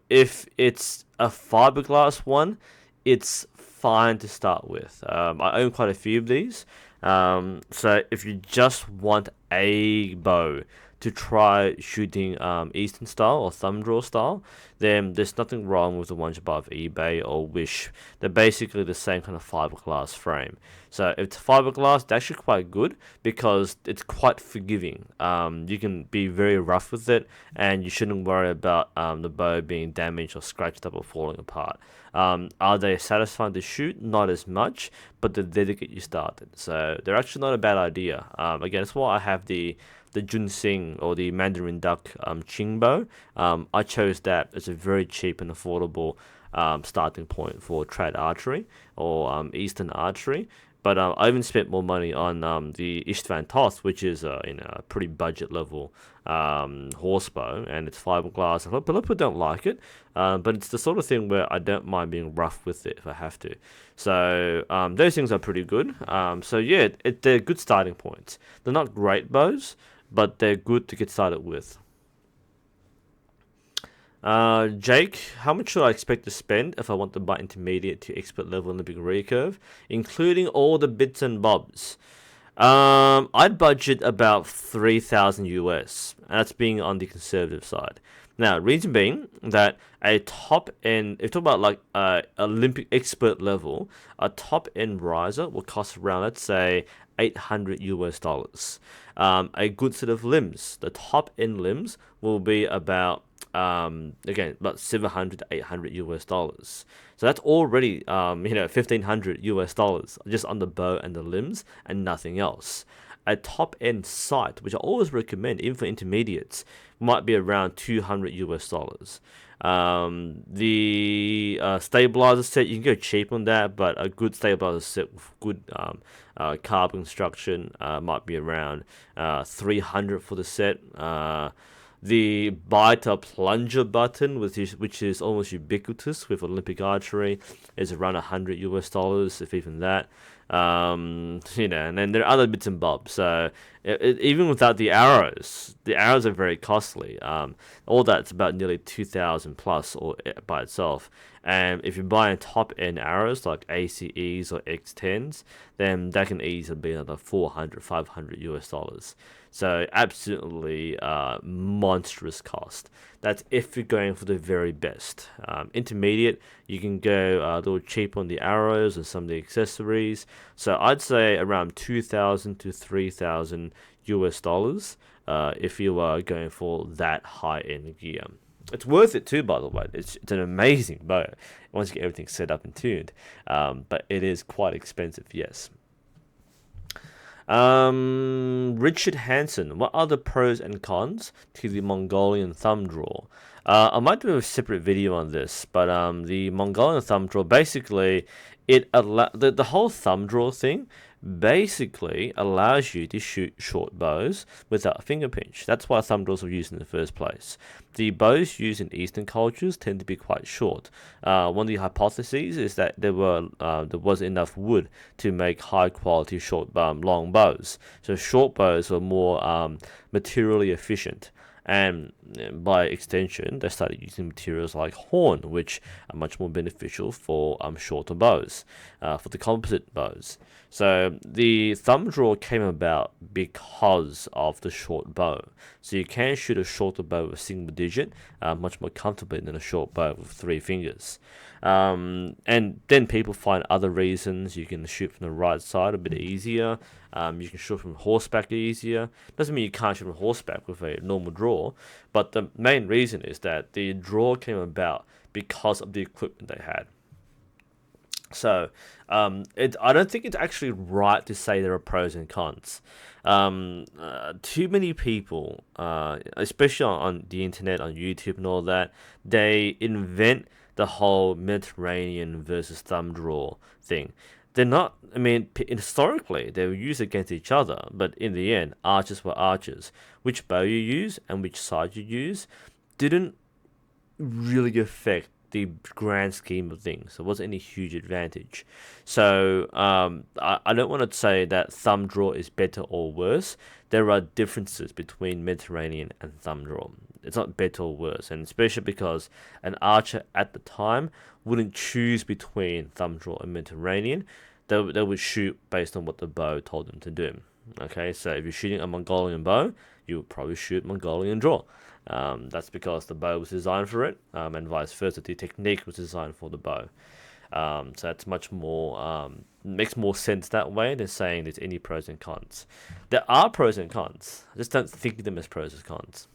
Speaker 1: If it's a fiberglass one, it's fine to start with. I own quite a few of these. So if you just want a bow to try shooting Eastern style or thumb draw style, then there's nothing wrong with the ones above eBay or Wish. They're basically the same kind of fiberglass frame. So if it's fiberglass, it's actually quite good because it's quite forgiving. You can be very rough with it, and you shouldn't worry about the bow being damaged or scratched up or falling apart. Are they satisfying to shoot? Not as much, but they're there to get you started. So they're actually not a bad idea. Again, that's why I have the Junsing or the Mandarin Duck Ching bow. I chose that as a very cheap and affordable starting point for trad archery or Eastern archery. But I even spent more money on the Istvan Toth, which is in a pretty budget level horse bow, and it's fiberglass. A lot of people don't like it, but it's the sort of thing where I don't mind being rough with it if I have to. So those things are pretty good. So yeah, they're good starting points. They're not great bows, but they're good to get started with. Jake, how much should I expect to spend if I want to buy intermediate to expert level Olympic recurve, including all the bits and bobs? I'd budget about 3,000 US, and that's being on the conservative side. Now, reason being that a top end, if you talk about like Olympic expert level, a top end riser will cost around, let's say, 800 US dollars. A good set of limbs, the top end limbs will be about again, about 700 to 800 US dollars. So that's already 1,500 US dollars just on the bow and the limbs and nothing else. A top end sight, which I always recommend, even for intermediates, might be around 200 US dollars. The stabilizer set, you can go cheap on that, but a good stabilizer set with good carbon construction might be around 300 for the set. The biter plunger button, which is almost ubiquitous with Olympic archery, is around $100, if even that. And then there are other bits and bobs. So even without the arrows are very costly. All that's about nearly 2,000 plus or by itself. And if you're buying top end arrows like ACEs or X10s, then that can easily be another 400, $500. So absolutely monstrous cost. That's if you're going for the very best. Intermediate, you can go a little cheap on the arrows and some of the accessories. So I'd say around 2,000 to 3,000 US dollars if you are going for that high end gear. It's worth it too, by the way. It's an amazing bow once you get everything set up and tuned. But it is quite expensive, yes. Richard Hansen, what are the pros and cons to the Mongolian thumb draw? I might do a separate video on this, but the Mongolian thumb draw basically the whole thumb draw thing basically allows you to shoot short bows without a finger pinch. That's why thumb draws were used in the first place. The bows used in Eastern cultures tend to be quite short. One of the hypotheses is that there was enough wood to make high quality long bows. So short bows were more materially efficient. And by extension, they started using materials like horn, which are much more beneficial for shorter bows, for the composite bows. So the thumb draw came about because of the short bow. So you can shoot a shorter bow with a single digit much more comfortably than a short bow with three fingers. And then people find other reasons. You can shoot from the right side a bit easier. You can shoot from horseback easier. Doesn't mean you can't shoot from horseback with a normal draw, but the main reason is that the draw came about because of the equipment they had. So I don't think it's actually right to say there are pros and cons. Too many people, especially on the internet, on YouTube and all that, they invent the whole Mediterranean versus thumb draw thing. They're not, I mean, historically, they were used against each other, but in the end, archers were archers. Which bow you use and which side you use didn't really affect the grand scheme of things. There wasn't any huge advantage. So I don't want to say that thumb draw is better or worse. There are differences between Mediterranean and thumb draw. It's not better or worse, and especially because an archer at the time wouldn't choose between thumb draw and Mediterranean. They would shoot based on what the bow told them to do. Okay, so if you're shooting a Mongolian bow, you would probably shoot Mongolian draw. That's because the bow was designed for it, and vice versa. The technique was designed for the bow. So that's much more makes more sense that way than saying there's any pros and cons. There are pros and cons. I just don't think of them as pros and cons.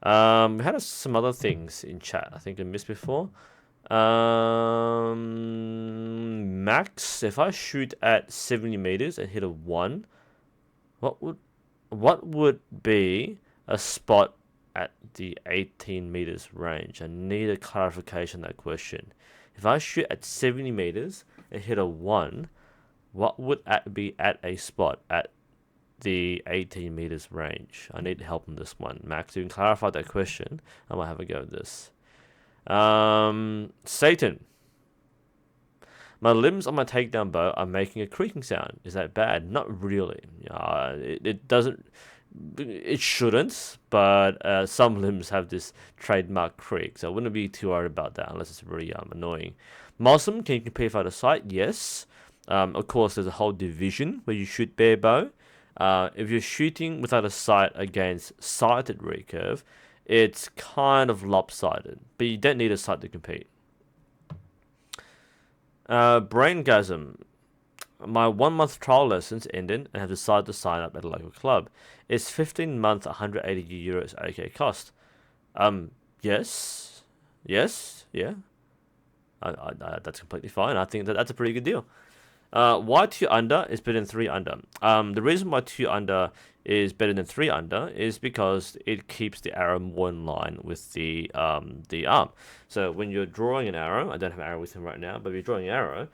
Speaker 1: We had some other things in chat. I think I missed before. Max, if I shoot at 70 meters and hit a 1, what would be a spot at the 18 meters range? I need a clarification on that question. If I shoot at 70 meters and hit a 1, what would be at a spot at the 18 meters range? I need help on this one. Max, you can clarify that question. I might have a go at this. Satan. My limbs on my takedown bow are making a creaking sound. Is that bad? Not really. It doesn't. It shouldn't, but some limbs have this trademark creak, so I wouldn't be too worried about that unless it's really annoying. Mossum, can you compare without a sight? Yes. Of course, there's a whole division where you shoot bare bow. If you're shooting without a sight against sighted recurve, it's kind of lopsided, but you don't need a sight to compete. Braingasm. My 1 month trial lessons ended and have decided to sign up at a local club. Is 15 month €180 okay cost? Yes, yeah. That's completely fine. I think that's a pretty good deal. Why 2 under is better than 3 under? The reason why 2 under is better than 3 under is because it keeps the arrow more in line with the arm. So when you're drawing an arrow, I don't have an arrow with him right now, but if you're drawing an arrow,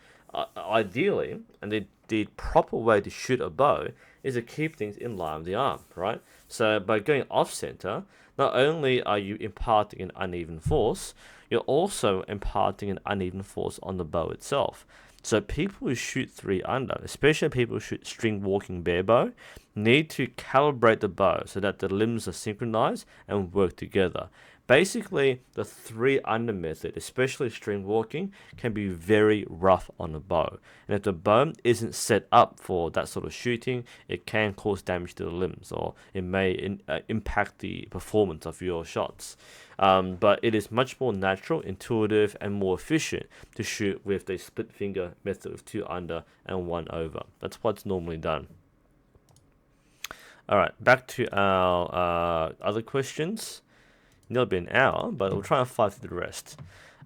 Speaker 1: ideally, and the proper way to shoot a bow is to keep things in line with the arm, right? So by going off center, not only are you imparting an uneven force, you're also imparting an uneven force on the bow itself. So people who shoot 3 under, especially people who shoot string walking bare bow, need to calibrate the bow so that the limbs are synchronized and work together. Basically, the 3 under method, especially string walking, can be very rough on the bow. And if the bow isn't set up for that sort of shooting, it can cause damage to the limbs, or it may impact the performance of your shots. But it is much more natural, intuitive, and more efficient to shoot with the split finger method of 2 under and 1 over. That's what's normally done. Alright, back to our other questions. Nearly been an hour, but we'll try and fight through the rest.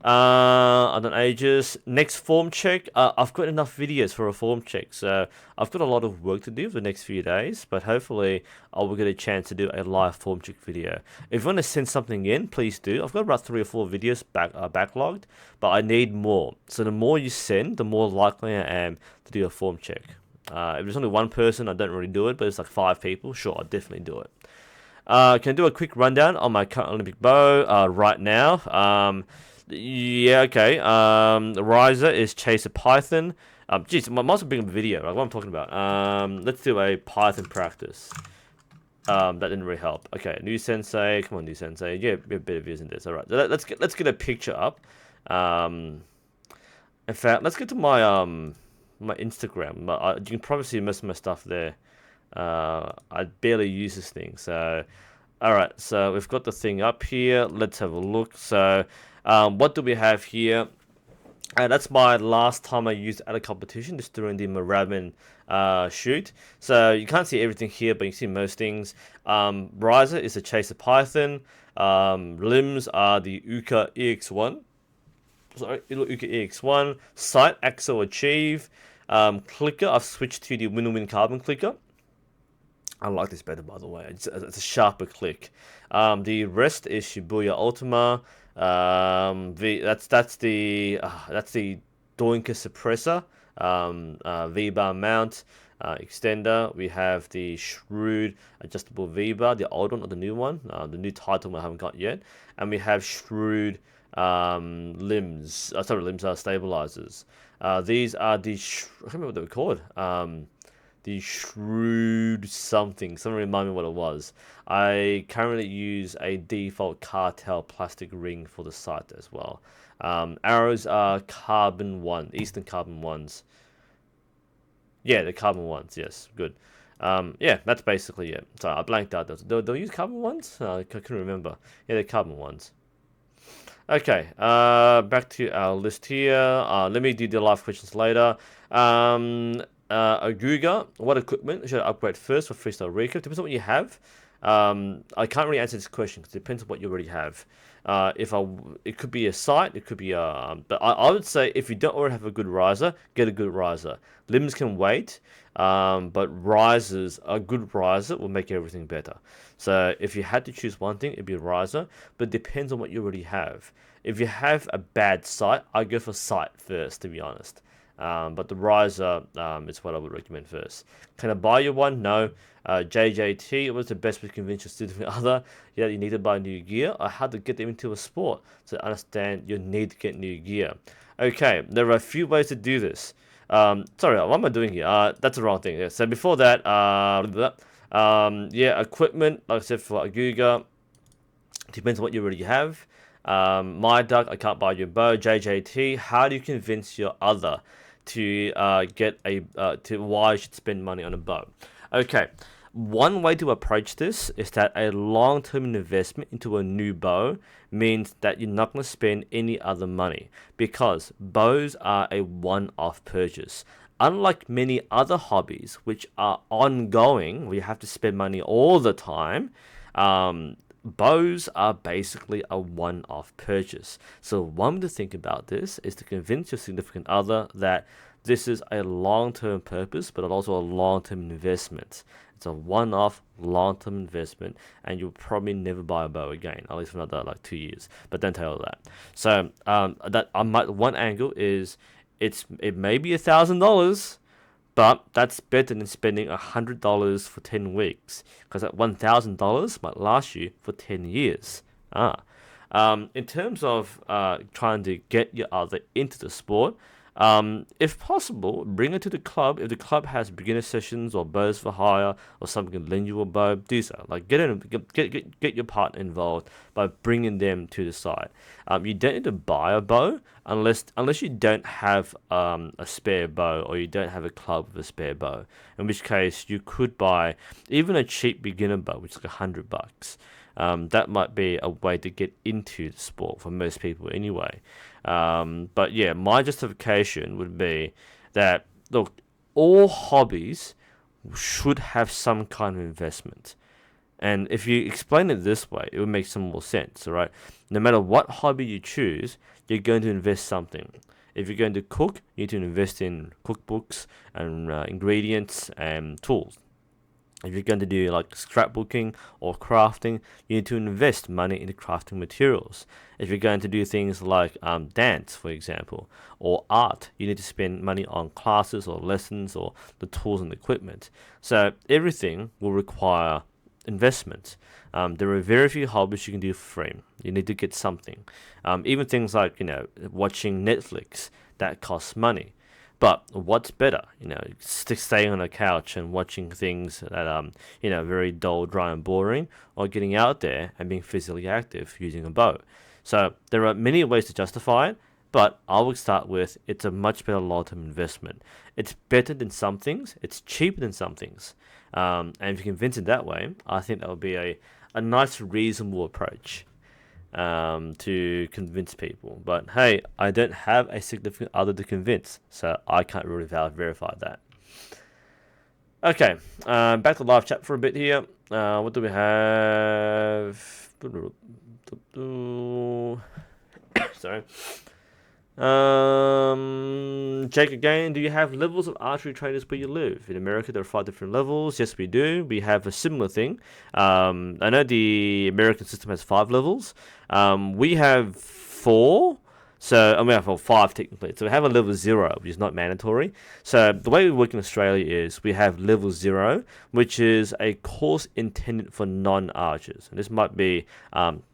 Speaker 1: I've done ages. Next form check. I've got enough videos for a form check, so I've got a lot of work to do for the next few days, but hopefully I will get a chance to do a live form check video. If you want to send something in, please do. I've got about 3 or 4 videos backlogged, but I need more. So the more you send, the more likely I am to do a form check. If there's only one person, I don't really do it, but it's like 5 people, sure, I'll definitely do it. Can I do a quick rundown on my current Olympic bow right now? Yeah, okay. The riser is Chase a Python. Geez, I might as well bring up a video, like what I'm talking about. Let's do a Python practice. That didn't really help. Okay, NUSensei. Come on, NUSensei. Yeah, a bit of views in this. All right, let's get a picture up. In fact, let's get to my my Instagram. You can probably see most of my stuff there. I barely use this thing, so alright, so we've got the thing up here. Let's have a look. So what do we have here? That's my last time I used at a competition, just during the Moorabbin shoot. So you can't see everything here, but you can see most things. Riser is the Chaser Python. Limbs are the Uka EX1. Sorry, Uka EX1. Sight Axo Achieve. Clicker, I've switched to the Win-Win Carbon clicker. I like this better, by the way. It's a sharper click. The rest is Shibuya Ultima. That's the Doinka suppressor. V-bar mount. Extender. We have the Shrewd adjustable V-bar, the old one or the new one. The new title I haven't got yet. And we have Shrewd limbs. Limbs are stabilizers. These are the I can't remember what they were called. The Shrewd something. Someone remind me what it was. I currently use a default Cartel plastic ring for the sight as well. Arrows are carbon 1, Eastern carbon 1s. Yeah, the carbon 1s, yes, good. Yeah, that's basically it. Sorry, I blanked out. They'll use carbon 1s? I couldn't remember. Yeah, they're carbon 1s. Okay, back to our list here. Let me do the live questions later. Aguga, what equipment should I upgrade first for freestyle recurve? Depends on what you have. I can't really answer this question because it depends on what you already have. It could be a sight, it could be but I would say if you don't already have a good riser, get a good riser. Limbs can wait, but a good riser will make everything better. So if you had to choose one thing, it'd be a riser, but it depends on what you already have. If you have a bad sight, I'd go for sight first, to be honest. But the riser is what I would recommend first. Can I buy you one? No. JJT, it was the best way to convince your significant other. Yeah, you need to buy new gear. I had to get them into a sport to understand you need to get new gear. Okay, there are a few ways to do this. Sorry, what am I doing here? That's the wrong thing. Yeah, so before that, yeah, equipment, like I said, for Aguga, depends on what you already have. My duck, I can't buy you a bow. JJT, how do you convince your other to get to why you should spend money on a bow? Okay, one way to approach this is that a long-term investment into a new bow means that you're not going to spend any other money, because bows are a one-off purchase. Unlike many other hobbies which are ongoing, where you have to spend money all the time, bows are basically a one-off purchase. So one way to think about this is to convince your significant other that this is a long-term purpose, but also a long-term investment. It's a one-off, long-term investment, and you'll probably never buy a bow again, at least for another 2 years. But don't tell her that. So one angle is it may be $1,000, But that's better than spending $100 for 10 weeks, because that $1,000 might last you for 10 years. In terms of trying to get your other into the sport, if possible, bring it to the club. If the club has beginner sessions or bows for hire, or someone can lend you a bow, do so. Like get your partner involved by bringing them to the side. You don't need to buy a bow unless you don't have a spare bow, or you don't have a club with a spare bow. In which case, you could buy even a cheap beginner bow, which is like $100. That might be a way to get into the sport for most people anyway. But yeah, my justification would be that, look, all hobbies should have some kind of investment. And if you explain it this way, it would make some more sense, all right? No matter what hobby you choose, you're going to invest something. If you're going to cook, you need to invest in cookbooks and ingredients and tools. If you're going to do like scrapbooking or crafting, you need to invest money into crafting materials. If you're going to do things like dance, for example, or art, you need to spend money on classes or lessons or the tools and equipment. So everything will require investment. There are very few hobbies you can do for free. You need to get something. Even things like, watching Netflix, that costs money. But what's better, staying on a couch and watching things that very dull, dry, and boring, or getting out there and being physically active using a bow? So there are many ways to justify it, but I would start with it's a much better long-term investment. It's better than some things. It's cheaper than some things. And if you convince it that way, I think that would be a nice, reasonable approach to convince people. But hey, I don't have a significant other to convince, so I can't really verify that. Okay, back to live chat for a bit here. What do we have? Sorry. Jake again, do you have levels of archery trainers where you live? In America, there are 5 different levels. Yes, we do. We have a similar thing. I know the American system has 5 levels. We have 4. So, we have 5 technically. So we have a level 0, which is not mandatory. So the way we work in Australia is we have level 0, which is a course intended for non-archers. And this might be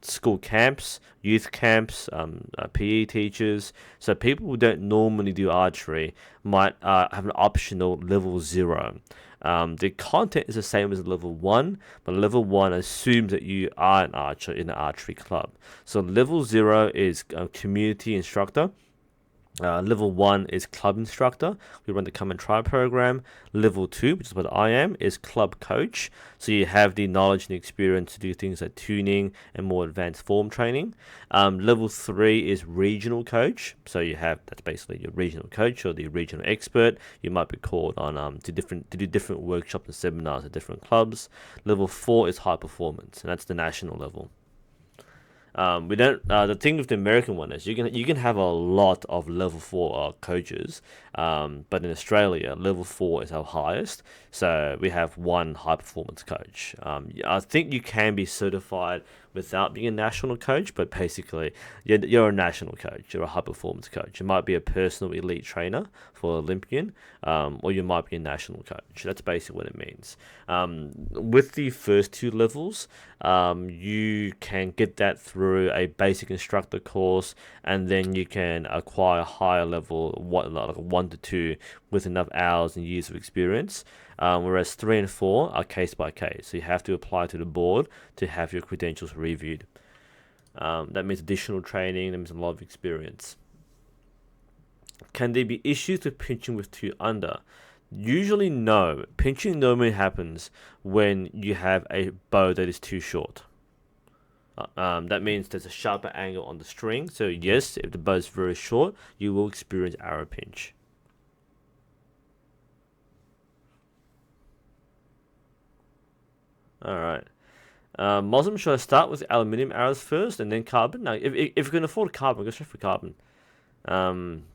Speaker 1: school camps, youth camps, PE teachers. So people who don't normally do archery might have an optional level 0. The content is the same as level 1, but level 1 assumes that you are an archer in an archery club. So level 0 is a community instructor. Level 1 is club instructor. We run the Come and Try program. Level 2, which is what I am, is club coach. So you have the knowledge and experience to do things like tuning and more advanced form training. Level 3 is regional coach. So that's basically your regional coach or the regional expert. You might be called on to do different workshops and seminars at different clubs. Level 4 is high performance, and that's the national level. We don't. The thing with the American one is you can have a lot of level 4 coaches, but in Australia, level 4 is our highest. So we have one high performance coach. I think you can be certified without being a national coach, but basically you're a national coach. You're a high performance coach. You might be a personal elite trainer for Olympian, or you might be a national coach. That's basically what it means. With the first 2 levels, you can get that through a basic instructor course, and then you can acquire a higher level, like 1 to 2, with enough hours and years of experience. Whereas 3 and 4 are case by case, so you have to apply to the board to have your credentials reviewed. That means additional training. That means a lot of experience. Can there be issues with pinching with 2 under? Usually no. Pinching normally happens when you have a bow that is too short. That means there's a sharper angle on the string. So yes, if the bow is very short, you will experience arrow pinch. Alright. Muslim, should I start with aluminium arrows first and then carbon? Now, if you can afford carbon, go straight for carbon.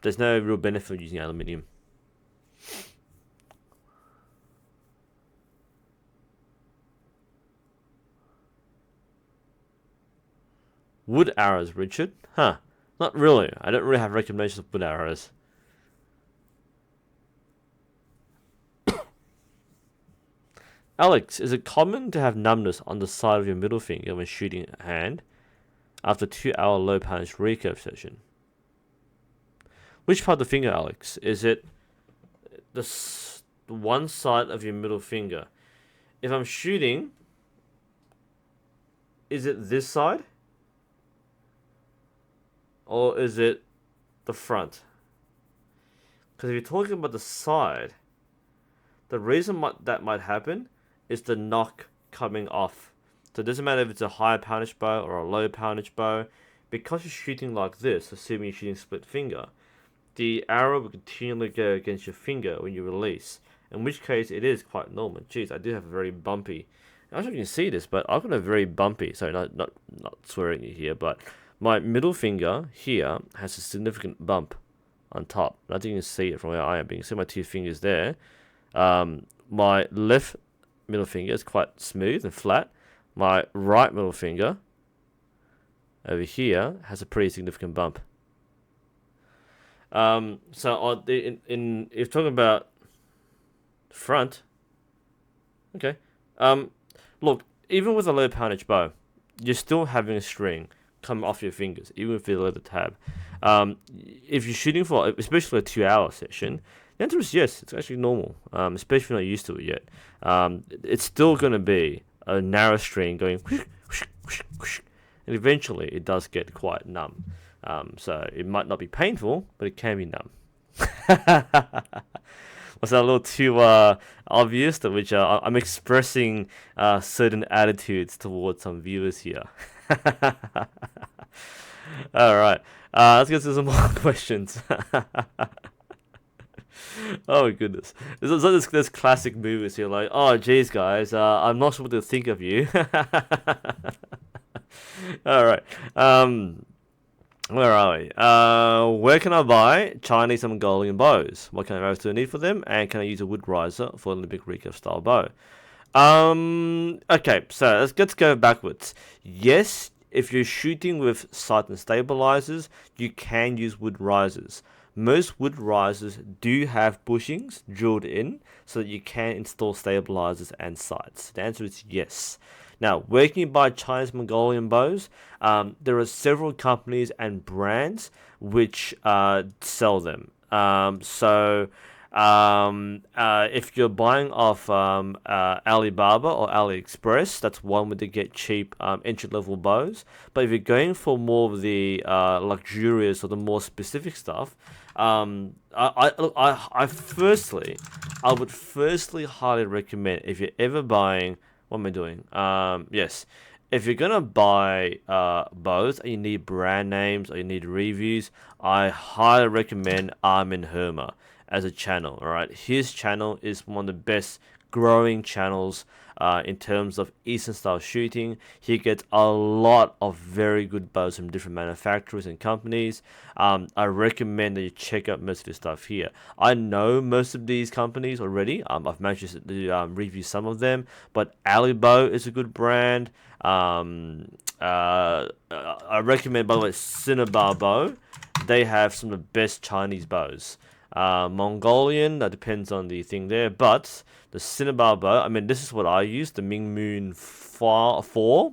Speaker 1: There's no real benefit using aluminium. Wood arrows, Richard? Huh. Not really. I don't really have recommendations of wood arrows. Alex, is it common to have numbness on the side of your middle finger when shooting a hand after a 2-hour low punch recurve session? Which part of the finger, Alex? Is it the one side of your middle finger? If I'm shooting, is it this side? Or is it the front? Because if you're talking about the side, the reason that might happen is the knock coming off. So it doesn't matter if it's a high poundage bow or a low poundage bow. Because you're shooting like this, assuming you're shooting split finger, the arrow will continually go against your finger when you release. In which case, it is quite normal. Jeez, I do have a very bumpy. I don't know if you can see this, but I've got a very bumpy. Sorry, not swearing you here, but my middle finger here has a significant bump on top. I think you can see it from where I am. But you can see my 2 fingers there. My left middle finger is quite smooth and flat. My right middle finger over here has a pretty significant bump. So if you're talking about front, okay. Look, even with a low poundage bow, you're still having a string come off your fingers, even if you let the tab. If you're shooting for, especially a 2-hour session, the answer is yes, it's actually normal, especially if you're not used to it yet. It's still going to be a narrow string going whoosh, whoosh, whoosh, whoosh, and eventually it does get quite numb. So it might not be painful, but it can be numb. Was that a little too obvious? Which I'm expressing certain attitudes towards some viewers here. All right, let's get to some more questions. Oh my goodness, there's classic movies here like, oh geez guys, I'm not sure what to think of you. All right, where are we? Where can I buy Chinese and Mongolian bows? What kind of arrows do I need for them? And can I use a wood riser for an Olympic recurve style bow? Okay, so let's go backwards. Yes, if you're shooting with sight and stabilizers, you can use wood risers. Most wood risers do have bushings drilled in so that you can install stabilizers and sights. The answer is yes. Now, where can you buy Chinese Mongolian bows? There are several companies and brands which sell them. If you're buying off Alibaba or AliExpress, that's one way to get cheap entry-level bows. But if you're going for more of the luxurious or the more specific stuff, I would firstly highly recommend, if you're ever buying, what am I doing? Yes, if you're gonna buy bows and you need brand names or you need reviews, I highly recommend Armin Hermer as a channel. All right, his channel is one of the best growing channels in terms of Eastern style shooting. He gets a lot of very good bows from different manufacturers and companies. I recommend that you check out most of his stuff here. I know most of these companies already. I've managed to review some of them, but Alibow is a good brand. I recommend, by the way, Cinnabar Bow. They have some of the best Chinese bows. Mongolian, that depends on the thing there, but the Cinnabar bow, I mean, this is what I use, the Ming Moon 4,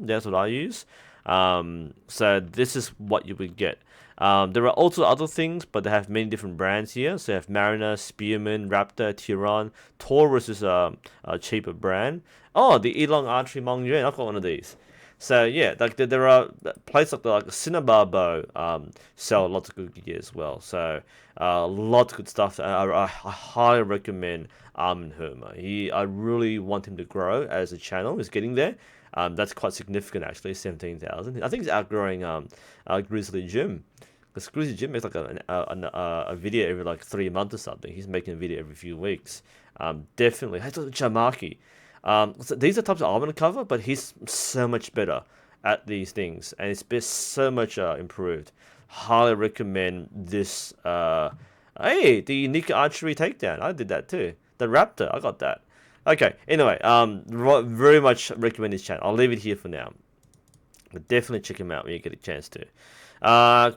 Speaker 1: that's what I use. So this is what you would get. There are also other things, but they have many different brands here. So you have Mariner, Spearman, Raptor, Tyran. Taurus is a cheaper brand. Oh, the Elong Archery Mong Yuan, I've got one of these. So yeah, like there are places like Cinnabar Bow sell lots of good gear as well. So lots of good stuff. I highly recommend Armin Hermer. I really want him to grow as a channel. He's getting there. That's quite significant actually, 17,000. I think he's outgrowing Grizzly Jim. Because Grizzly Jim makes like a video every like 3 months or something. He's making a video every few weeks. Definitely. Hey, Chamaki. So these are types I want to cover, but he's so much better at these things, and it's been so much improved. Highly recommend this. Hey, the Nika Archery takedown. I did that too. The Raptor, I got that. Okay. Anyway, very much recommend his channel. I'll leave it here for now. But definitely check him out when you get a chance to.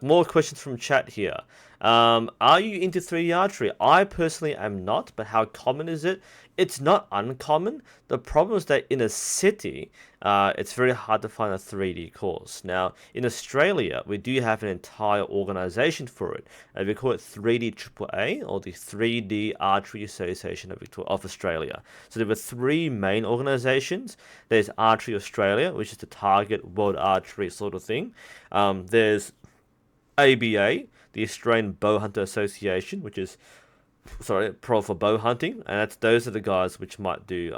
Speaker 1: More questions from chat here. Are you into 3D archery? I personally am not, but how common is it? it's not uncommon. The problem is that in a city, it's very hard to find a 3D course. Now, in Australia, we do have an entire organization for it. We call it 3D AAA, or the 3D Archery Association of Australia. So there were three main organizations. There's Archery Australia, which is the target world archery sort of thing. There's ABA, the Australian Bow Hunter Association, which is pro for bow hunting, and those are the guys which might do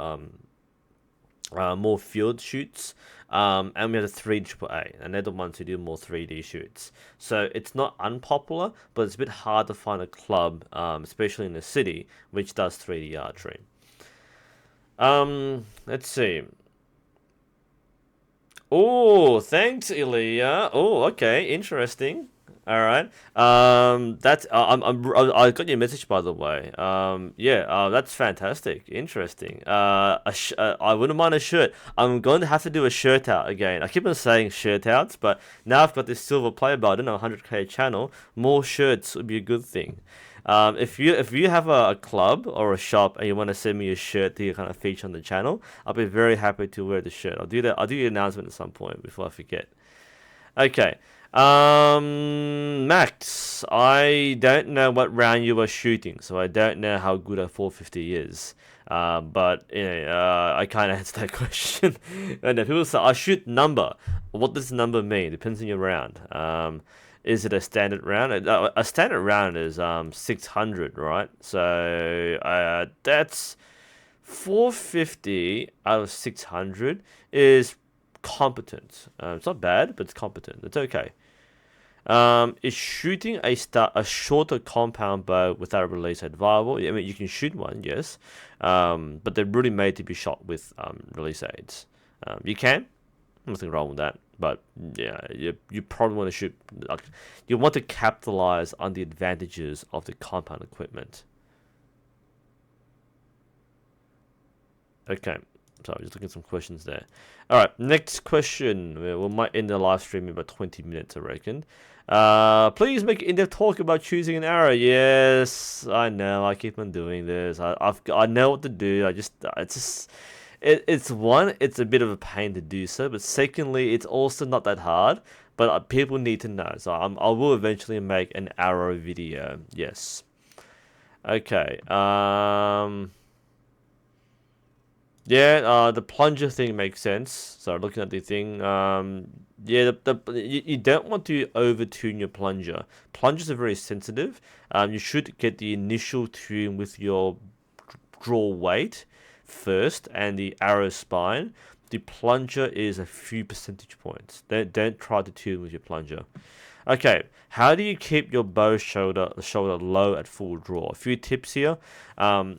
Speaker 1: more field shoots. And we have the 3 AAA, and they're the ones who do more 3D shoots. So it's not unpopular, but it's a bit hard to find a club, especially in the city, which does 3D archery. Let's see. Oh, thanks, Ilya. Oh, okay, interesting. All right. That's I got your message by the way. Yeah. That's fantastic. Interesting. I wouldn't mind a shirt. I'm going to have to do a shirt out again. I keep on saying shirt outs, but now I've got this silver play button on a 100K channel. More shirts would be a good thing. If you have a club or a shop and you want to send me a shirt to kind of feature on the channel, I'll be very happy to wear the shirt. I'll do that. I'll do the announcement at some point before I forget. Okay. Max, I don't know what round you were shooting, so I don't know how good a 450 is. But I can't answer that question. And if people say I shoot number, what does number mean? Depends on your round. Is it a standard round? A standard round is 600, right? So that's 450 out of 600 is competent. It's not bad, but it's competent. It's okay. Is shooting a shorter compound bow without a release head viable? I mean, you can shoot one, yes, but they're really made to be shot with release aids. You can, nothing wrong with that, but yeah, you probably want to shoot. You want to capitalize on the advantages of the compound equipment. Okay. So I'm just looking at some questions there. All right, next question. We might end the live stream in about 20 minutes, I reckon. Please make in-depth talk about choosing an arrow. Yes, I know. I keep on doing this. I know what to do. It's a bit of a pain to do so, but secondly, it's also not that hard. But people need to know, so I will eventually make an arrow video. Yes. Okay. Yeah, the plunger thing makes sense. So looking at the thing, yeah, you don't want to over-tune your plunger. Plungers are very sensitive. You should get the initial tune with your draw weight first and the arrow spine. The plunger is a few percentage points. Don't try to tune with your plunger. Okay, how do you keep your bow shoulder low at full draw? A few tips here.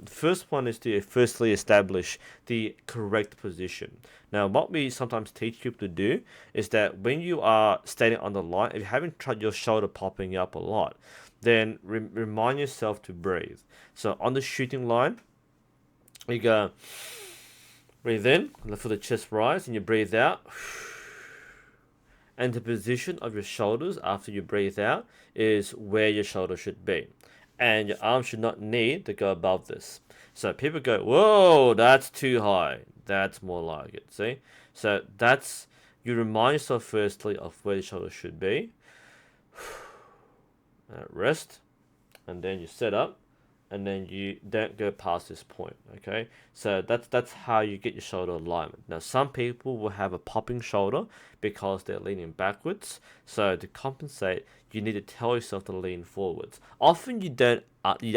Speaker 1: First one is to firstly establish the correct position. Now, what we sometimes teach people to do is that when you are standing on the line, if you haven't tried your shoulder popping up a lot, then remind yourself to breathe. So on the shooting line, you go, breathe in, for the chest rise, and you breathe out. And the position of your shoulders after you breathe out is where your shoulder should be. And your arm should not need to go above this. So people go, whoa, that's too high. That's more like it, see? So you remind yourself firstly of where the shoulder should be. Rest. And then you set up. And then you don't go past this point, okay? So that's how you get your shoulder alignment. Now, some people will have a popping shoulder because they're leaning backwards. So to compensate, you need to tell yourself to lean forwards. Often you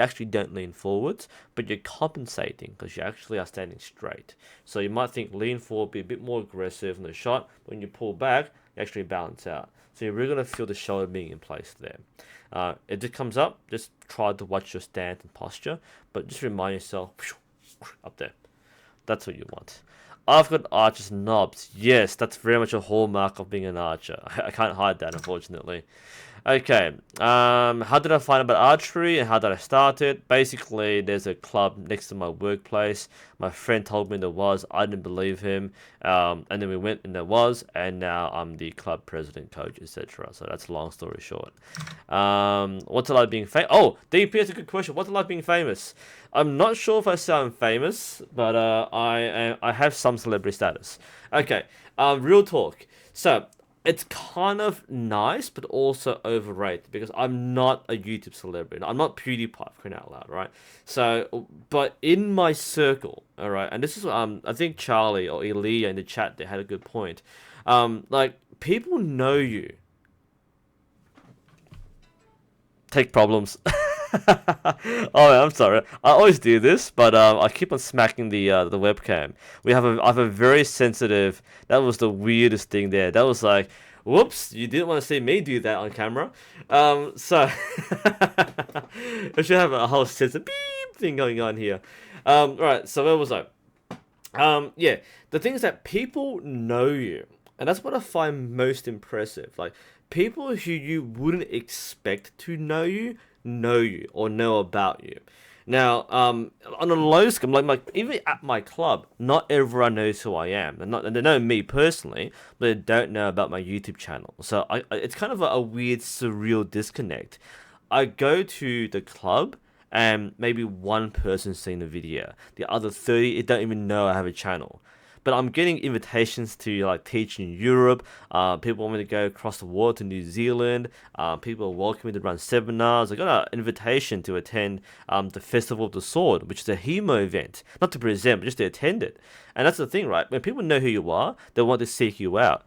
Speaker 1: actually don't lean forwards, but you're compensating because you actually are standing straight. So you might think lean forward, be a bit more aggressive in the shot. When you pull back, you actually balance out. So you're really going to feel the shoulder being in place there. If it comes up, just try to watch your stance and posture, but just remind yourself, up there. That's what you want. I've got archer's knobs. Yes, that's very much a hallmark of being an archer. I can't hide that, unfortunately. Okay. How did I find about archery and how did I start it? Basically, there's a club next to my workplace. My friend told me there was. I didn't believe him. And then we went and there was, and now I'm the club president, coach, etc. So that's a long story short. What's it like being famous? Oh, DP, that's a good question. What's it like being famous? I'm not sure if I sound famous, but I have some celebrity status. Okay. Real talk. So it's kind of nice, but also overrated because I'm not a YouTube celebrity. I'm not PewDiePie, crying out loud, right? So, but in my circle, all right, and this is I think Charlie or Elia in the chat they had a good point. Like people know you. Take problems. Oh, I'm sorry. I always do this, but I keep on smacking the webcam. I have a very sensitive. That was the weirdest thing there. That was like, whoops! You didn't want to see me do that on camera. So I should have a whole sensitive beep thing going on here. Right. So where was I? Yeah, the thing is that people know you, and that's what I find most impressive. Like people who you wouldn't expect to know you or know about you. Now, on a low scale, like even at my club, not everyone knows who I am, and they know me personally, but they don't know about my YouTube channel. So it's kind of a weird, surreal disconnect. I go to the club and maybe one person's seen the video. The other 30 don't even know I have a channel. But I'm getting invitations to like teach in Europe. People want me to go across the water to New Zealand. People are welcoming me to run seminars. I got an invitation to attend the Festival of the Sword, which is a HEMO event, not to present, but just to attend it. And that's the thing, right? When people know who you are, they want to seek you out.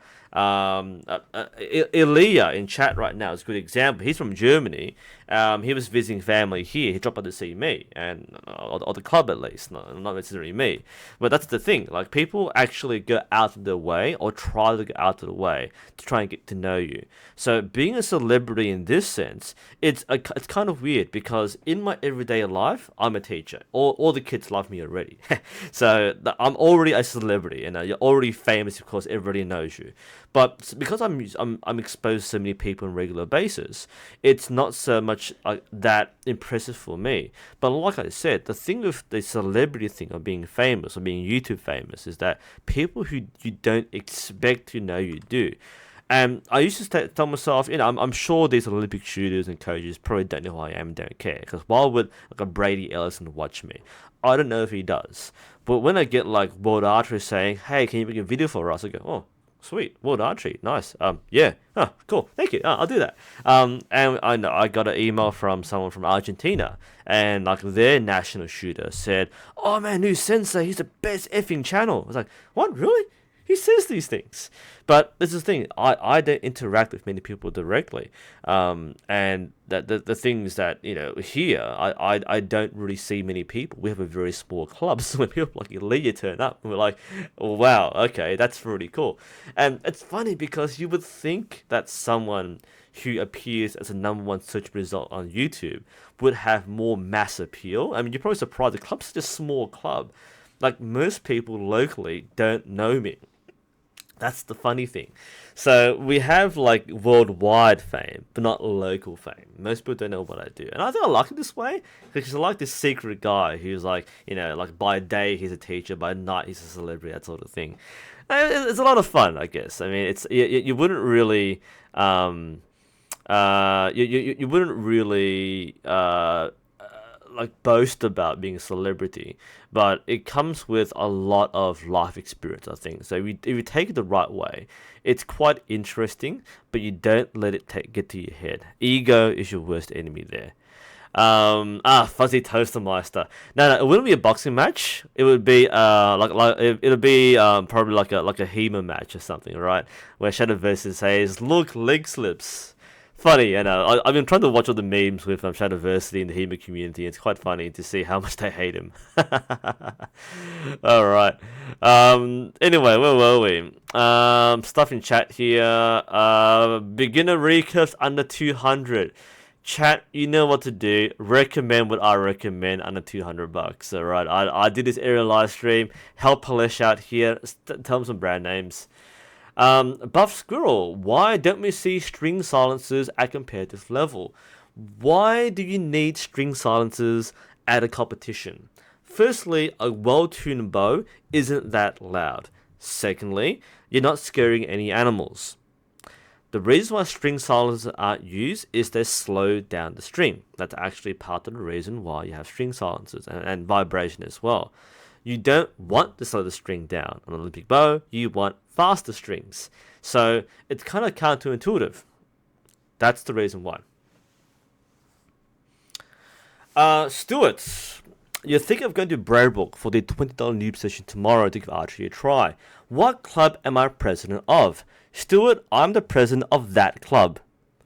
Speaker 1: Elia in chat right now is a good example. He's from Germany. He was visiting family here. He dropped by to see me, and or the club at least, not necessarily me. But that's the thing. Like people actually go out of their way or try to go out of the way to try and get to know you. So being a celebrity in this sense, it's kind of weird because in my everyday life, I'm a teacher. All the kids love me already. So I'm already a celebrity, and you're already famous because everybody knows you. But because I'm exposed to so many people on a regular basis, it's not so much that impressive for me. But like I said, the thing with the celebrity thing of being famous or being YouTube famous is that people who you don't expect to know you do. And I used to tell myself, I'm sure these Olympic shooters and coaches probably don't know who I am and don't care. Because why would like a Brady Ellison watch me? I don't know if he does. But when I get like World Archery saying, hey, can you make a video for us? I go, oh, sweet, World Archery, nice. Yeah, cool, thank you. I'll do that. And I know I got an email from someone from Argentina, and like their national shooter said, "Oh man, NUSensei, he's the best effing channel." I was like, "What, really?" He says these things, but this is the thing. I don't interact with many people directly, and that the things that here I don't really see many people. We have a very small club, so when people like Elijah turn up, we're like, oh, wow, okay, that's really cool. And it's funny because you would think that someone who appears as a #1 search result on YouTube would have more mass appeal. I mean, you're probably surprised. The club's such a small club. Like most people locally don't know me. That's the funny thing. So we have like worldwide fame, but not local fame. Most people don't know what I do. And I think I like it this way because I like this secret guy who's like, like by day he's a teacher, by night he's a celebrity, that sort of thing. It's a lot of fun, I guess. I mean, you wouldn't really, you wouldn't really, like boast about being a celebrity, but it comes with a lot of life experience, I think. So if you take it the right way, it's quite interesting, but you don't let it get to your head. Ego is your worst enemy there. Fuzzy Toaster Meister. No, it wouldn't be a boxing match. It would be it'll be probably like a HEMA match or something, right? Where Shadow versus says, "Look, leg slips." Funny, I've been trying to watch all the memes with Shadowversity in the HEMA community. It's quite funny to see how much they hate him. All right. Anyway, where were we? Stuff in chat here. Beginner recurves under 200. Chat, you know what to do. Recommend what I recommend under $200. All right. I did this aerial live stream. Help Polish out here. Tell them some brand names. Buff Squirrel, why don't we see string silencers at competitive level? Why do you need string silencers at a competition? Firstly, a well-tuned bow isn't that loud. Secondly, you're not scaring any animals. The reason why string silencers aren't used is they slow down the string. That's actually part of the reason why you have string silencers and vibration as well. You don't want to slow the string down on an Olympic bow, you want faster strings. So it's kind of counterintuitive. That's the reason why. Stuart, you're thinking of going to Braybrook for the $20 noob session tomorrow to give archery a try. What club am I president of? Stuart, I'm the president of that club.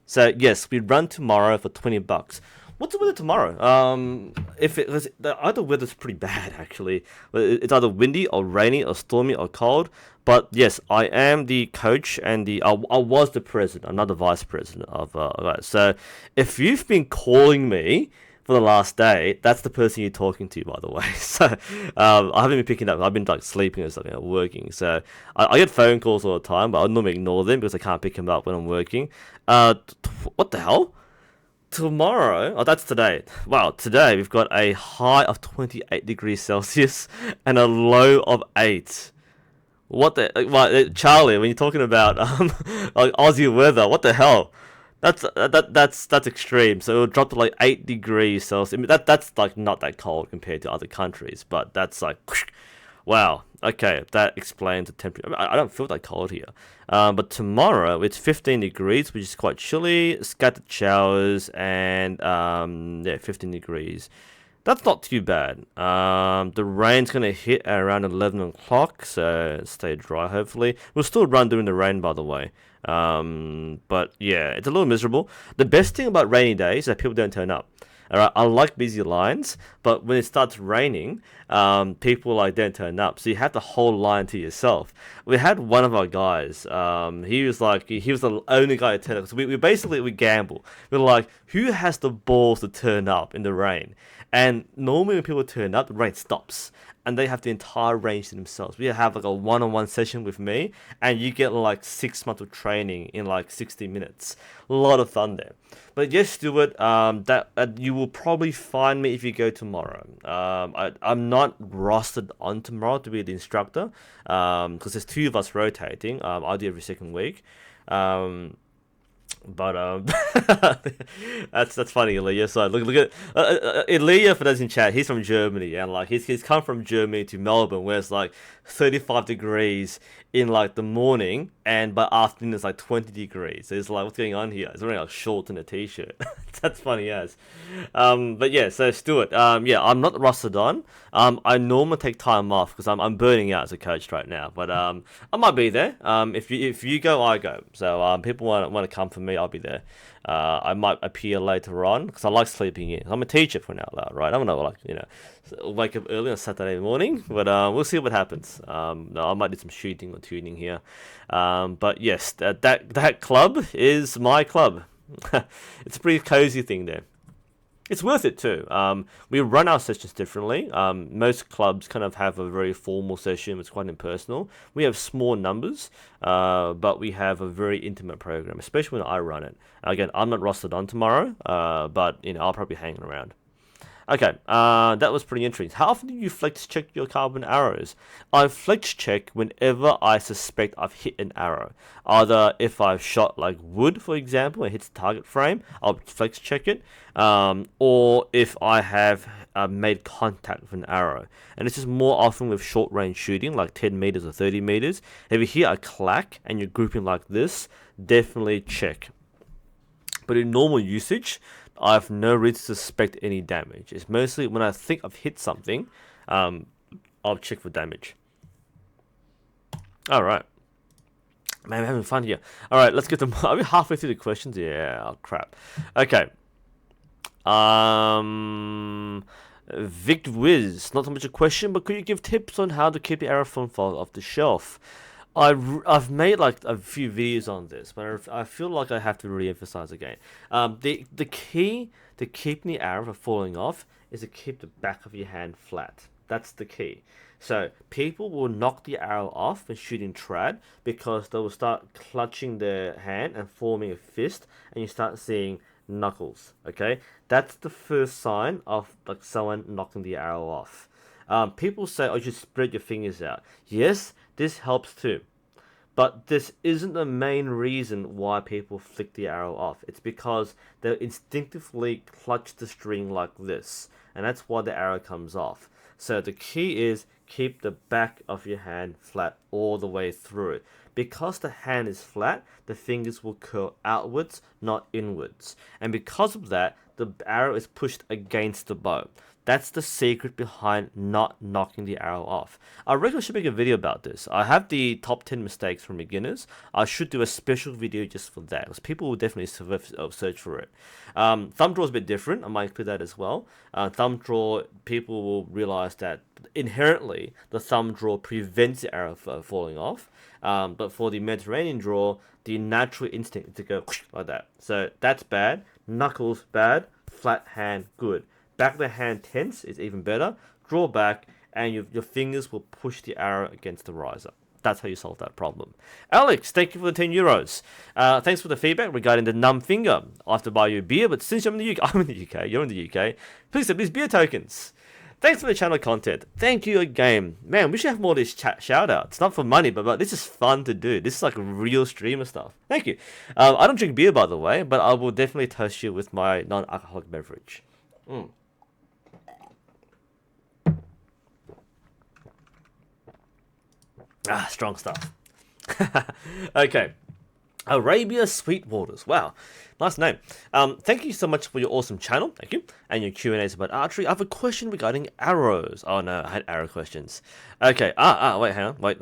Speaker 1: So yes, we run tomorrow for $20. What's the weather tomorrow? If it was, the other weather's pretty bad actually. It's either windy or rainy or stormy or cold. But yes, I am the coach and I was the president. I'm not the vice president of that. So if you've been calling me for the last day, that's the person you're talking to, by the way. So I haven't been picking up. I've been like sleeping or something, or working. So I get phone calls all the time, but I normally ignore them because I can't pick them up when I'm working. What the hell? Tomorrow, oh, that's today. Wow, today we've got a high of 28 degrees Celsius and a low of 8. What the, well, Charlie? When you're talking about like Aussie weather, what the hell? That's extreme. So it'll drop to like 8 degrees Celsius. I mean, that's like not that cold compared to other countries, but that's like, wow. Okay, that explains the temperature. I mean, I don't feel that cold here. But tomorrow it's 15 degrees, which is quite chilly. Scattered showers and yeah, 15 degrees. That's not too bad. The rain's gonna hit at around 11 o'clock, so stay dry. Hopefully, we'll still run during the rain, by the way. But yeah, it's a little miserable. The best thing about rainy days is that people don't turn up. Alright, I like busy lines, but when it starts raining, people like don't turn up, so you have the whole line to yourself. We had one of our guys. He was like he was the only guy to turn up. So we basically we gamble. We're like, who has the balls to turn up in the rain? And normally when people turn up, the rain stops. And they have the entire range to themselves. We have like a one-on-one session with me, and you get like 6 months of training in like 60 minutes. A lot of fun there. But yes, Stuart, that you will probably find me if you go tomorrow. I'm not rostered on tomorrow to be the instructor, because there's 2 of us rotating. I do every second week. But that's funny, Elia. So look at Elia, for those in chat. He's from Germany, and like he's come from Germany to Melbourne, where it's like 35 degrees in like the morning, and by afternoon it's like 20 degrees. So it's like, what's going on here? It's wearing like shorts and a t-shirt. That's funny as. But yeah, so Stuart, yeah, I'm not rostered on. I normally take time off because I'm burning out as a coach right now. But I might be there. If you go, I go. So people want to come for me, I'll be there. I might appear later on because I like sleeping in. I'm a teacher for now, loud, right? I'm gonna wake up early on Saturday morning, but we'll see what happens. No, I might do some shooting or tuning here. But yes, that club is my club. It's a pretty cozy thing there. It's worth it too. We run our sessions differently. Most clubs kind of have a very formal session. It's quite impersonal. We have small numbers, but we have a very intimate program, especially when I run it. Again, I'm not rostered on tomorrow, but I'll probably hang around. Okay, that was pretty interesting. How often do you flex check your carbon arrows? I flex check whenever I suspect I've hit an arrow. Either if I've shot like wood, for example, and hits the target frame, I'll flex check it. Or if I have made contact with an arrow. And this is more often with short range shooting, like 10 meters or 30 meters. If you hear a clack and you're grouping like this, definitely check. But in normal usage, I have no reason to suspect any damage. It's mostly when I think I've hit something, I'll check for damage. Alright. Man, I'm having fun here. Alright, let's get them. Are we halfway through the questions? Yeah, oh, crap. Okay. Vic Wiz, not so much a question, but could you give tips on how to keep the arrow phone file off the shelf? I've made like a few videos on this, but I feel like I have to re-emphasize again. The key to keeping the arrow from falling off is to keep the back of your hand flat. That's the key. So people will knock the arrow off when shooting trad because they will start clutching their hand and forming a fist, and you start seeing knuckles. Okay, that's the first sign of like someone knocking the arrow off. People say, "Oh, you should spread your fingers out." Yes, this helps too. But this isn't the main reason why people flick the arrow off. It's because they instinctively clutch the string like this, and that's why the arrow comes off. So the key is keep the back of your hand flat all the way through it. Because the hand is flat, the fingers will curl outwards, not inwards. And because of that, the arrow is pushed against the bow. That's the secret behind not knocking the arrow off. I reckon I should make a video about this. I have the top 10 mistakes from beginners. I should do a special video just for that, because people will definitely search for it. Thumb draw is a bit different. I might include that as well. Thumb draw, people will realize that inherently the thumb draw prevents the arrow falling off. But for the Mediterranean draw, the natural instinct is to go like that. So that's bad. Knuckles, bad. Flat hand, good. Back of the hand tense is even better. Draw back, and your fingers will push the arrow against the riser. That's how you solve that problem. Alex, thank you for the 10 euros. Thanks for the feedback regarding the numb finger. I have to buy you a beer, but since I'm in the UK, you're in the UK, please send these beer tokens. Thanks for the channel content. Thank you again. Man, we should have more of these shout outs. Not for money, but this is fun to do. This is like real streamer stuff. Thank you. I don't drink beer, by the way, but I will definitely toast you with my non-alcoholic beverage. Strong stuff. Okay. Arabia Sweetwaters. Wow, nice name. Thank you so much for your awesome channel. Thank you. And your Q&As about archery. I have a question regarding arrows. Oh no, I had arrow questions. Okay. Wait, hang on. Wait.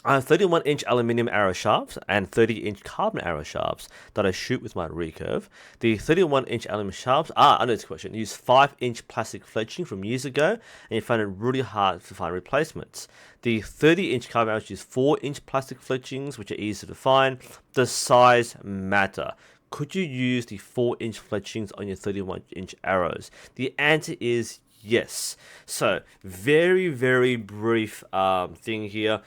Speaker 1: I have 31-inch aluminium arrow shafts and 30-inch carbon arrow shafts that I shoot with my recurve. The 31-inch aluminium shafts, I know this question, use 5-inch plastic fletching from years ago, and you find it really hard to find replacements. The 30-inch carbon arrows use 4-inch plastic fletchings, which are easy to find. Does size matter? Could you use the 4-inch fletchings on your 31-inch arrows? The answer is yes. So, very, very brief thing here.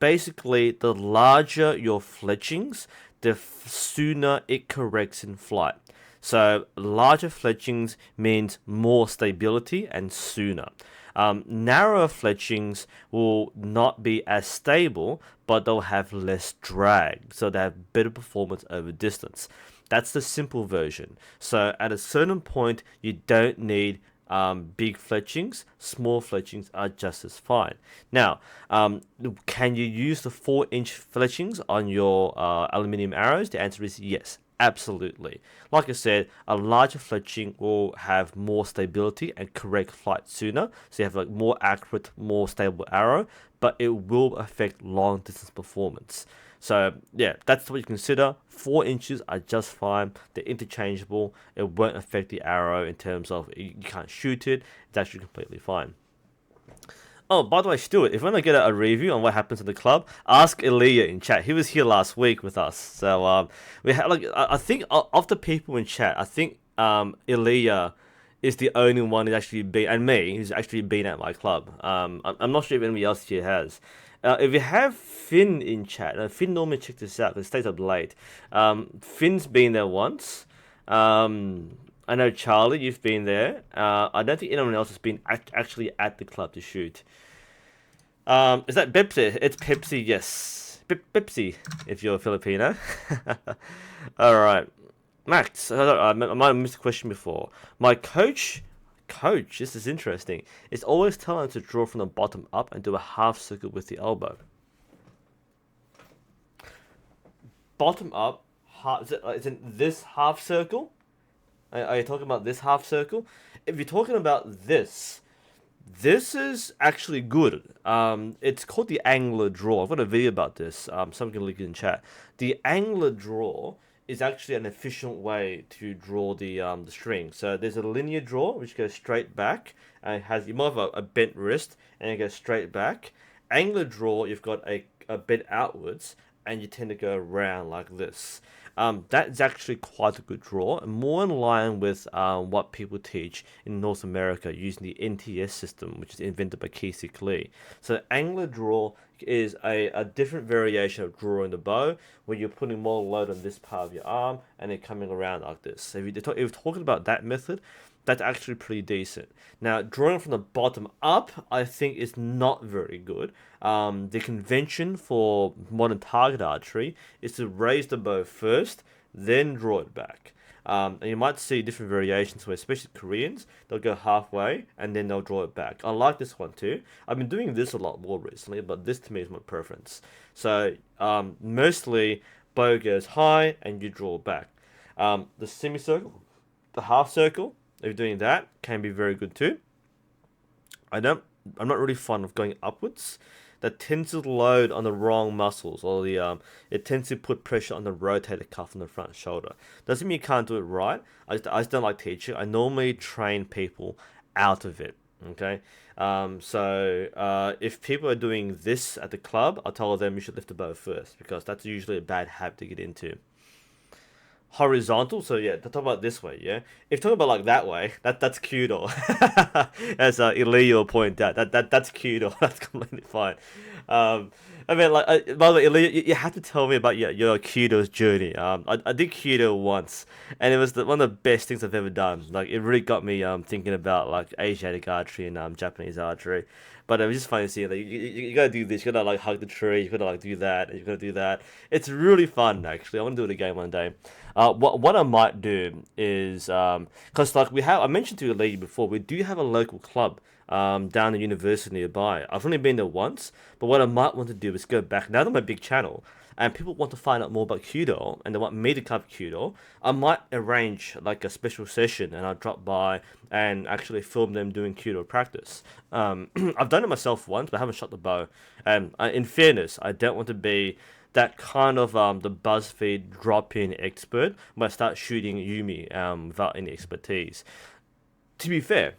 Speaker 1: Basically, the larger your fletchings, the sooner it corrects in flight. So, larger fletchings means more stability and sooner. Narrower fletchings will not be as stable, but they'll have less drag, so they have better performance over distance. That's the simple version. So, at a certain point, you don't need big fletchings. Small fletchings are just as fine. Now, can you use the 4-inch fletchings on your aluminium arrows? The answer is yes, absolutely. Like I said, a larger fletching will have more stability and correct flight sooner, so you have like more accurate, more stable arrow, but it will affect long distance performance. So yeah, that's what you consider. 4 inches are just fine. They're interchangeable. It won't affect the arrow in terms of you can't shoot it. It's actually completely fine. Oh, by the way, Stuart, if you want to get a review on what happens in the club, ask Elia in chat. He was here last week with us. So we had I think of the people in chat, I think Elia is the only one who's actually been, and me, who's actually been at my club. I'm not sure if anybody else here has. If you have Finn in chat, Finn normally checks this out because it stays up late. Finn's been there once. I know Charlie, you've been there. I don't think anyone else has been actually at the club to shoot. Is that Pepsi? It's Pepsi, yes. Pepsi, if you're Filipino. Alright. Max, I might have missed a question before. My coach, this is interesting, is always telling to draw from the bottom up and do a half circle with the elbow. Bottom up, is it this half circle? Are you talking about this half circle? If you're talking about this is actually good. It's called the angler draw. I've got a video about this. Someone can link it in chat. The angler draw is actually an efficient way to draw the string. So there's a linear draw which goes straight back and has you might have a bent wrist and it goes straight back. Angler draw, you've got a bent outwards and you tend to go around like this. That's actually quite a good draw, and more in line with what people teach in North America using the NTS system, which is invented by Casey Lee. So angler draw is a different variation of drawing the bow, where you're putting more load on this part of your arm and then coming around like this. So if you're talking about that method, that's actually pretty decent. Now, drawing from the bottom up, I think is not very good. The convention for modern target archery is to raise the bow first, then draw it back. And you might see different variations where, especially Koreans, they'll go halfway and then they'll draw it back. I like this one too. I've been doing this a lot more recently, but this to me is my preference. So, mostly bow goes high and you draw back. The semicircle, the half circle, if you're doing that, can be very good too. I'm not really fond of going upwards. That tends to load on the wrong muscles, or it tends to put pressure on the rotator cuff on the front shoulder. Doesn't mean you can't do it right. I just don't like teaching. I normally train people out of it. Okay, if people are doing this at the club, I'll tell them you should lift the bow first, because that's usually a bad habit to get into. Horizontal, so yeah, to talk about this way, yeah. If you talk about like that way, that's kudo. As Ilya will point out, that's kudo. That's completely fine. I mean, like, by the way, Ilya, you have to tell me about your kudo's journey. I did kudo once, and it was one of the best things I've ever done. Like, it really got me thinking about like Asiatic archery and Japanese archery. But it was just funny seeing, like, you gotta do this, you gotta like hug the tree, you gotta like do that, and you gotta do that. It's really fun, actually. I want to do it again one day. What I might do is, cause like I mentioned to you lady before, we do have a local club down the university nearby. I've only been there once, but what I might want to do is go back now that I'm a big channel, and people want to find out more about Kudo, and they want me to cover Kudo. I might arrange like a special session, and I'll drop by and actually film them doing Kudo practice. I've done it myself once, but I haven't shot the bow. And in fairness, I don't want to be that kind of the BuzzFeed drop-in expert when I start shooting Yumi without any expertise. To be fair,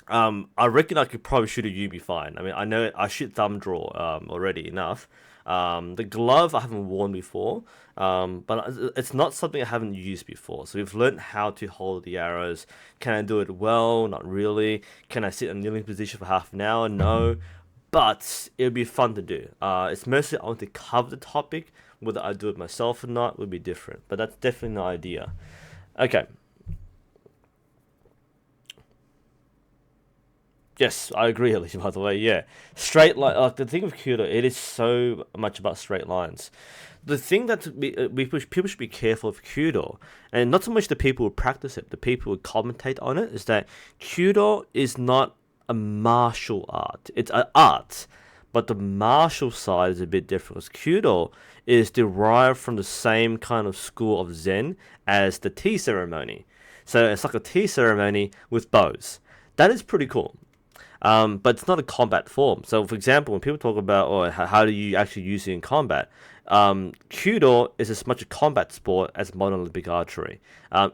Speaker 1: I reckon I could probably shoot a Yumi fine. I mean, I know I shoot thumb draw already enough. The glove I haven't worn before, but it's not something I haven't used before. So we've learned how to hold the arrows. Can I do it well? Not really. Can I sit in a kneeling position for half an hour? No. But it would be fun to do. It's mostly I want to cover the topic. Whether I do it myself or not would be different. But that's definitely the idea. Okay. Yes, I agree, Alicia, by the way, yeah. Straight line, like the thing with Kyoto, it is so much about straight lines. The thing that people should be careful of Kyoto, and not so much the people who practice it, the people who commentate on it, is that Kyoto is not a martial art. It's an art, but the martial side is a bit different. Because Kyoto is derived from the same kind of school of Zen as the tea ceremony. So it's like a tea ceremony with bows. That is pretty cool. But it's not a combat form. So, for example, when people talk about, how do you actually use it in combat, Kudo is as much a combat sport as modern Olympic archery.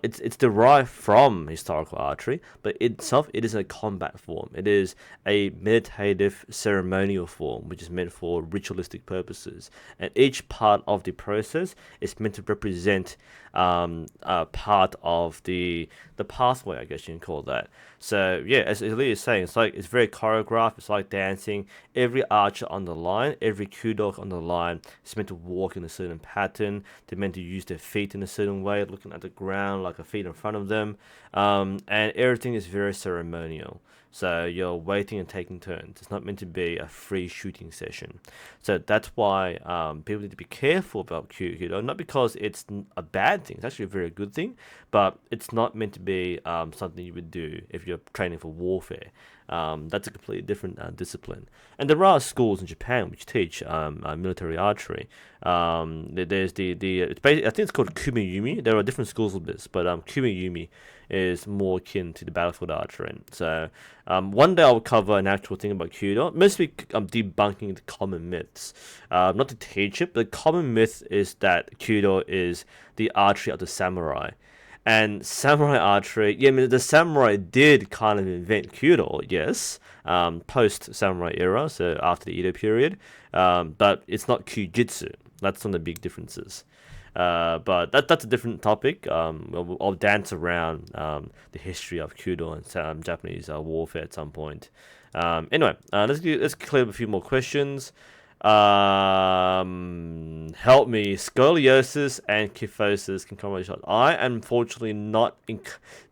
Speaker 1: It's derived from historical archery, but itself it is a combat form. It is a meditative ceremonial form, which is meant for ritualistic purposes. And each part of the process is meant to represent part of the pathway, I guess you can call that. So yeah, as Lee is saying, it's very choreographed. It's like dancing. Every archer on the line, every kudo on the line is meant to walk in a certain pattern. They're meant to use their feet in a certain way, looking at the ground like a feet in front of them. And everything is very ceremonial. So you're waiting and taking turns. It's not meant to be a free shooting session. So that's why people need to be careful about Kudo. Not because it's a bad thing. It's actually a very good thing. But it's not meant to be something you would do if you're training for warfare. That's a completely different discipline. And there are schools in Japan which teach military archery. There's it's basically, I think it's called kumiyumi. There are different schools of this, but kumiyumi is more akin to the battlefield archery. So one day I'll cover an actual thing about Kudo. Mostly I'm debunking the common myths. Not to teach it, but the common myth is that Kudo is the archery of the samurai. And samurai archery, yeah, I mean, the samurai did kind of invent Kudo, yes, post-samurai era, so after the Edo period, but it's not Kyujitsu. That's one of the big differences. But that's a different topic. I'll dance around the history of Kudo and Japanese warfare at some point. Anyway, let's clear up a few more questions. Help me. Scoliosis and kyphosis can come shot. I am unfortunately not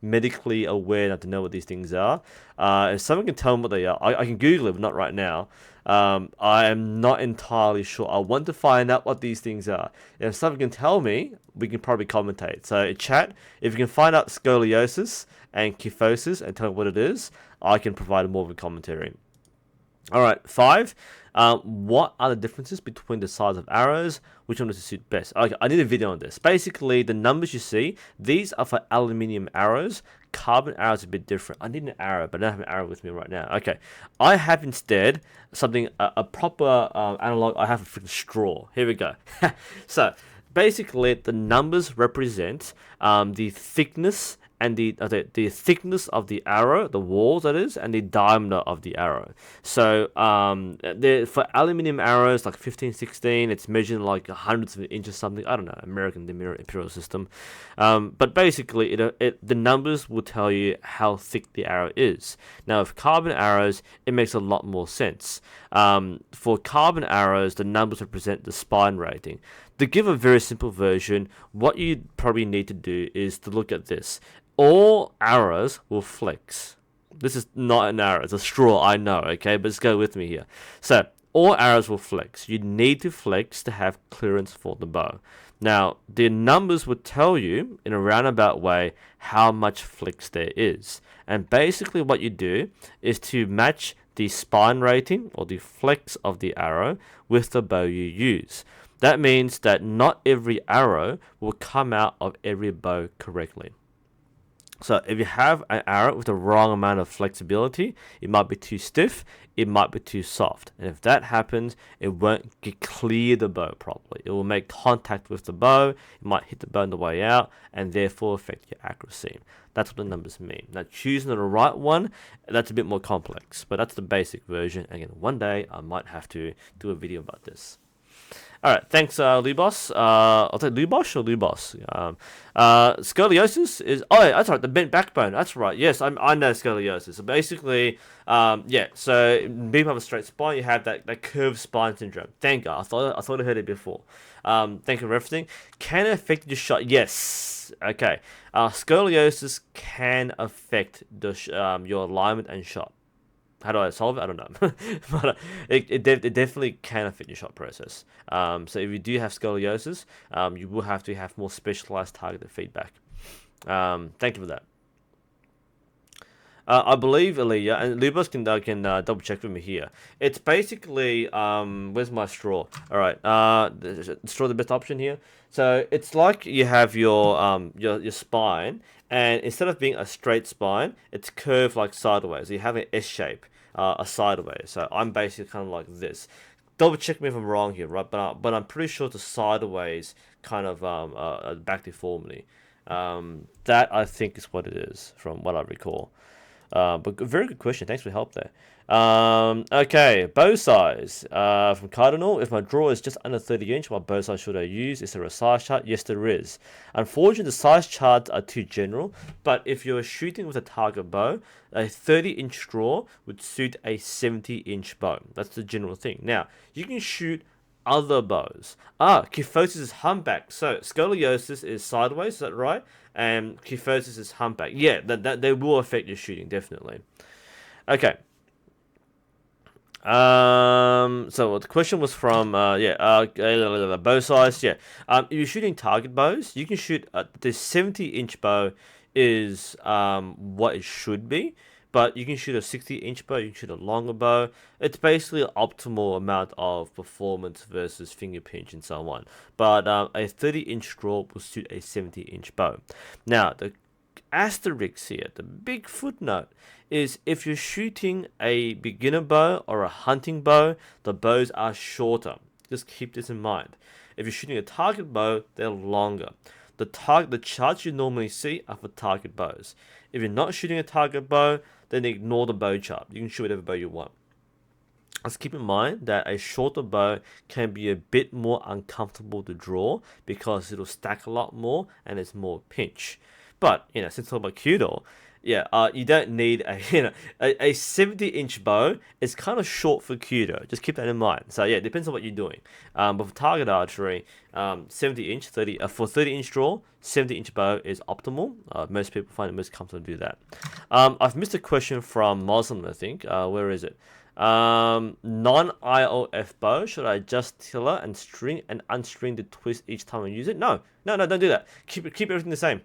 Speaker 1: medically aware enough to know what these things are. If someone can tell me what they are, I can Google it, but not right now. I am not entirely sure. I want to find out what these things are. If someone can tell me, we can probably commentate. So chat, if you can find out scoliosis and kyphosis and tell me what it is, I can provide more of a commentary. All right, 5. What are the differences between the size of arrows? Which one does it suit best? Okay, I need a video on this. Basically, the numbers you see, these are for aluminium arrows. Carbon arrows are a bit different. I need an arrow, but I don't have an arrow with me right now. Okay, I have instead something, a proper analog. I have a freaking straw. Here we go. So, basically, the numbers represent the thickness and the thickness of the arrow, the walls that is, and the diameter of the arrow. So for aluminium arrows like 15-16, it's measured like hundreds of inches something. I don't know, American imperial system. But basically, the numbers will tell you how thick the arrow is. Now, with carbon arrows, it makes a lot more sense. For carbon arrows, the numbers represent the spine rating. To give a very simple version, what you probably need to do is to look at this. All arrows will flex. This is not an arrow, it's a straw, I know, okay? But just go with me here. So, all arrows will flex. You need to flex to have clearance for the bow. Now, the numbers will tell you, in a roundabout way, how much flex there is. And basically what you do is to match the spine rating, or the flex of the arrow, with the bow you use. That means that not every arrow will come out of every bow correctly. So if you have an arrow with the wrong amount of flexibility, it might be too stiff, it might be too soft. And if that happens, it won't clear the bow properly. It will make contact with the bow, it might hit the bow on the way out, and therefore affect your accuracy. That's what the numbers mean. Now, choosing the right one, that's a bit more complex, but that's the basic version. Again, one day I might have to do a video about this. Alright, thanks, Lubos. I'll take Lubos or Lubos. Scoliosis is... Oh, yeah, that's right, the bent backbone. That's right, yes, I know scoliosis. So basically, so people have a straight spine, you have that curved spine syndrome. Thank God, I thought I heard it before. Thank you for everything. Can it affect your shot? Yes. Okay. Scoliosis can affect your alignment and shot. How do I solve it? I don't know. But it definitely can affect your shot process. So if you do have scoliosis, you will have to have more specialized targeted feedback. Thank you for that. I believe, Aaliyah, and Lubos can double check with me here. It's basically, where's my straw? All right, straw the best option here. So it's like you have your spine, and instead of being a straight spine, it's curved like sideways. You have an S shape, a sideways. So I'm basically kind of like this. Double check me if I'm wrong here, right? But I'm pretty sure it's a sideways kind of back deformity. That I think is what it is, from what I recall. But very good question. Thanks for the help there. Okay, bow size. From Cardinal, if my draw is just under 30 inch, what bow size should I use? Is there a size chart? Yes, there is. Unfortunately, the size charts are too general, but if you're shooting with a target bow, a 30-inch draw would suit a 70-inch bow. That's the general thing. Now, you can shoot other bows. Kyphosis is humpback. So scoliosis is sideways, is that right? And kyphosis is humpback. Yeah, that they will affect your shooting, definitely. Okay. So the question was from bow size. Yeah. If you're shooting target bows, you can shoot the 70-inch bow is what it should be. But you can shoot a 60-inch bow, you can shoot a longer bow. It's basically an optimal amount of performance versus finger pinch and so on. But a 30-inch draw will suit a 70-inch bow. Now, the asterisk here, the big footnote, is if you're shooting a beginner bow or a hunting bow, the bows are shorter. Just keep this in mind. If you're shooting a target bow, they're longer. The charts you normally see are for target bows. If you're not shooting a target bow, then ignore the bow chart. You can shoot whatever bow you want. Let's keep in mind that a shorter bow can be a bit more uncomfortable to draw because it'll stack a lot more and it's more pinch. But since we're talking about Kyudo, you don't need a 70-inch bow. Is kind of short for Kyudo. Just keep that in mind. So yeah, it depends on what you're doing. But for target archery, 70-inch, 30-inch draw, 70-inch bow is optimal. Most people find it most comfortable to do that. I've missed a question from Muslim, I think. Where is it? Non-IOF bow, should I adjust tiller and string and unstring the twist each time I use it? No, don't do that. Keep everything the same.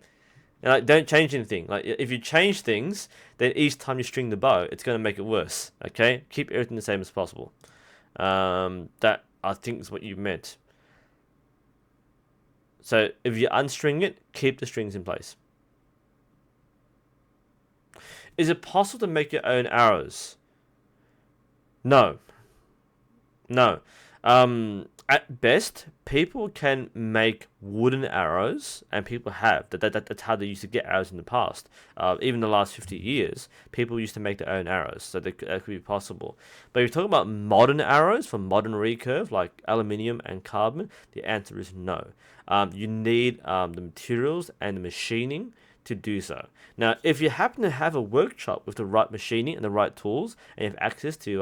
Speaker 1: Don't change anything. Like, if you change things, then each time you string the bow, it's going to make it worse. Okay, keep everything the same as possible. That I think is what you meant. So if you unstring it, keep the strings in place. Is it possible to make your own arrows? No. At best, people can make wooden arrows, and people have. That's how they used to get arrows in the past. Even the last 50 years, people used to make their own arrows, so that could be possible. But if you're talking about modern arrows from modern recurve, like aluminium and carbon, the answer is no. You need the materials and the machining to do so. Now, if you happen to have a workshop with the right machining and the right tools, and you have access to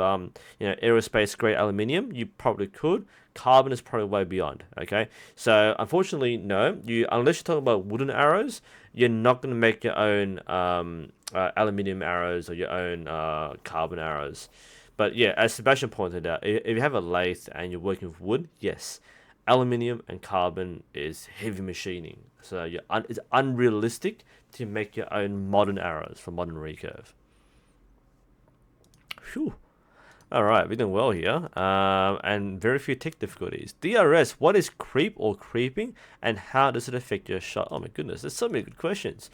Speaker 1: aerospace grade aluminium, you probably could. Carbon is probably way beyond. Okay, so unfortunately, no. Unless you're talking about wooden arrows, you're not going to make your own aluminium arrows or your own carbon arrows. But yeah, as Sebastian pointed out, if you have a lathe and you're working with wood, yes, aluminium and carbon is heavy machining. So it's unrealistic to make your own modern arrows from modern recurve. Phew. All right, we're doing well here, and very few tech difficulties. DRS, what is creep or creeping, and how does it affect your shot? Oh my goodness, there's so many good questions.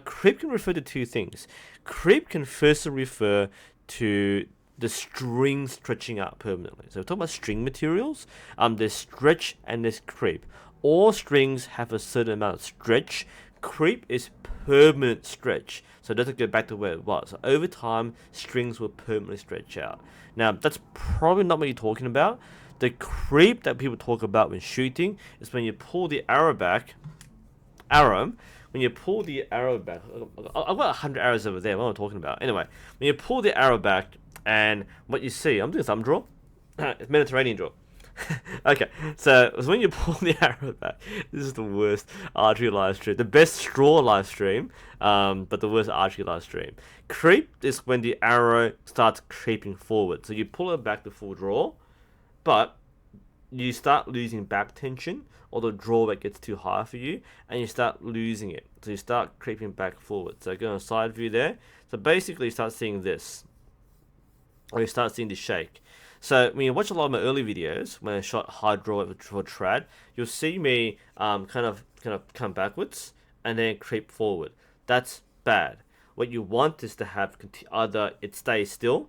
Speaker 1: Creep can refer to two things. Creep can firstly refer to the string stretching out permanently. So we're talking about string materials. There's stretch and there's creep. All strings have a certain amount of stretch. Creep is permanent stretch, so it doesn't go back to where it was. So over time, strings will permanently stretch out. Now, that's probably not what you're talking about. The creep that people talk about when shooting is when you pull the arrow back. When you pull the arrow back, I've got 100 arrows over there. What am I talking about? Anyway, when you pull the arrow back, and what you see, I'm doing a thumb draw. It's Mediterranean draw. Okay, so when you pull the arrow back, this is the worst archery live stream. The best straw live stream, but the worst archery live stream. Creep is when the arrow starts creeping forward. So you pull it back to full draw, but you start losing back tension, or the drawback gets too high for you, and you start losing it. So you start creeping back forward. So go on a side view there. So basically you start seeing this, or you start seeing the shake. So when you watch a lot of my early videos, when I shot high draw for trad, you'll see me kind of come backwards and then creep forward. That's bad. What you want is to have either it stays still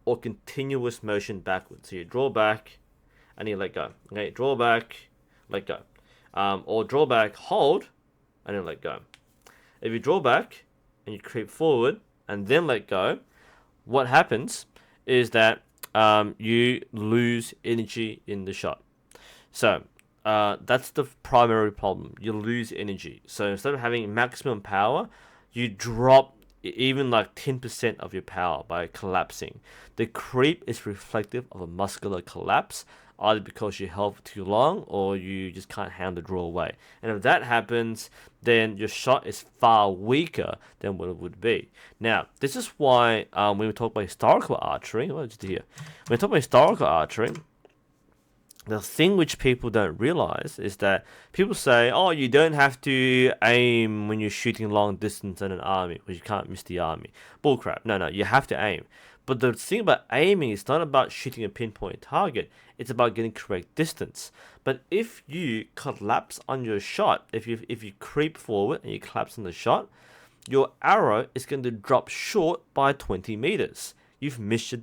Speaker 1: or continuous motion backwards. So you draw back and you let go. Okay, draw back, let go. Or draw back, hold, and then let go. If you draw back and you creep forward and then let go, what happens is that you lose energy in the shot. So that's the primary problem. You lose energy. So instead of having maximum power, you drop even like 10% of your power by collapsing. The creep is reflective of a muscular collapse, either because you held for too long or you just can't handle the draw away. And if that happens, then your shot is far weaker than what it would be. Now, this is why when we talk about historical archery, what did you hear? When we talk about historical archery, the thing which people don't realize is that people say, oh, you don't have to aim when you're shooting long distance in an army because you can't miss the army. Bullcrap. No, you have to aim. But the thing about aiming is not about shooting a pinpoint target. It's about getting correct distance. But if you collapse on your shot, if you creep forward and you collapse on the shot, your arrow is going to drop short by 20 meters. You've missed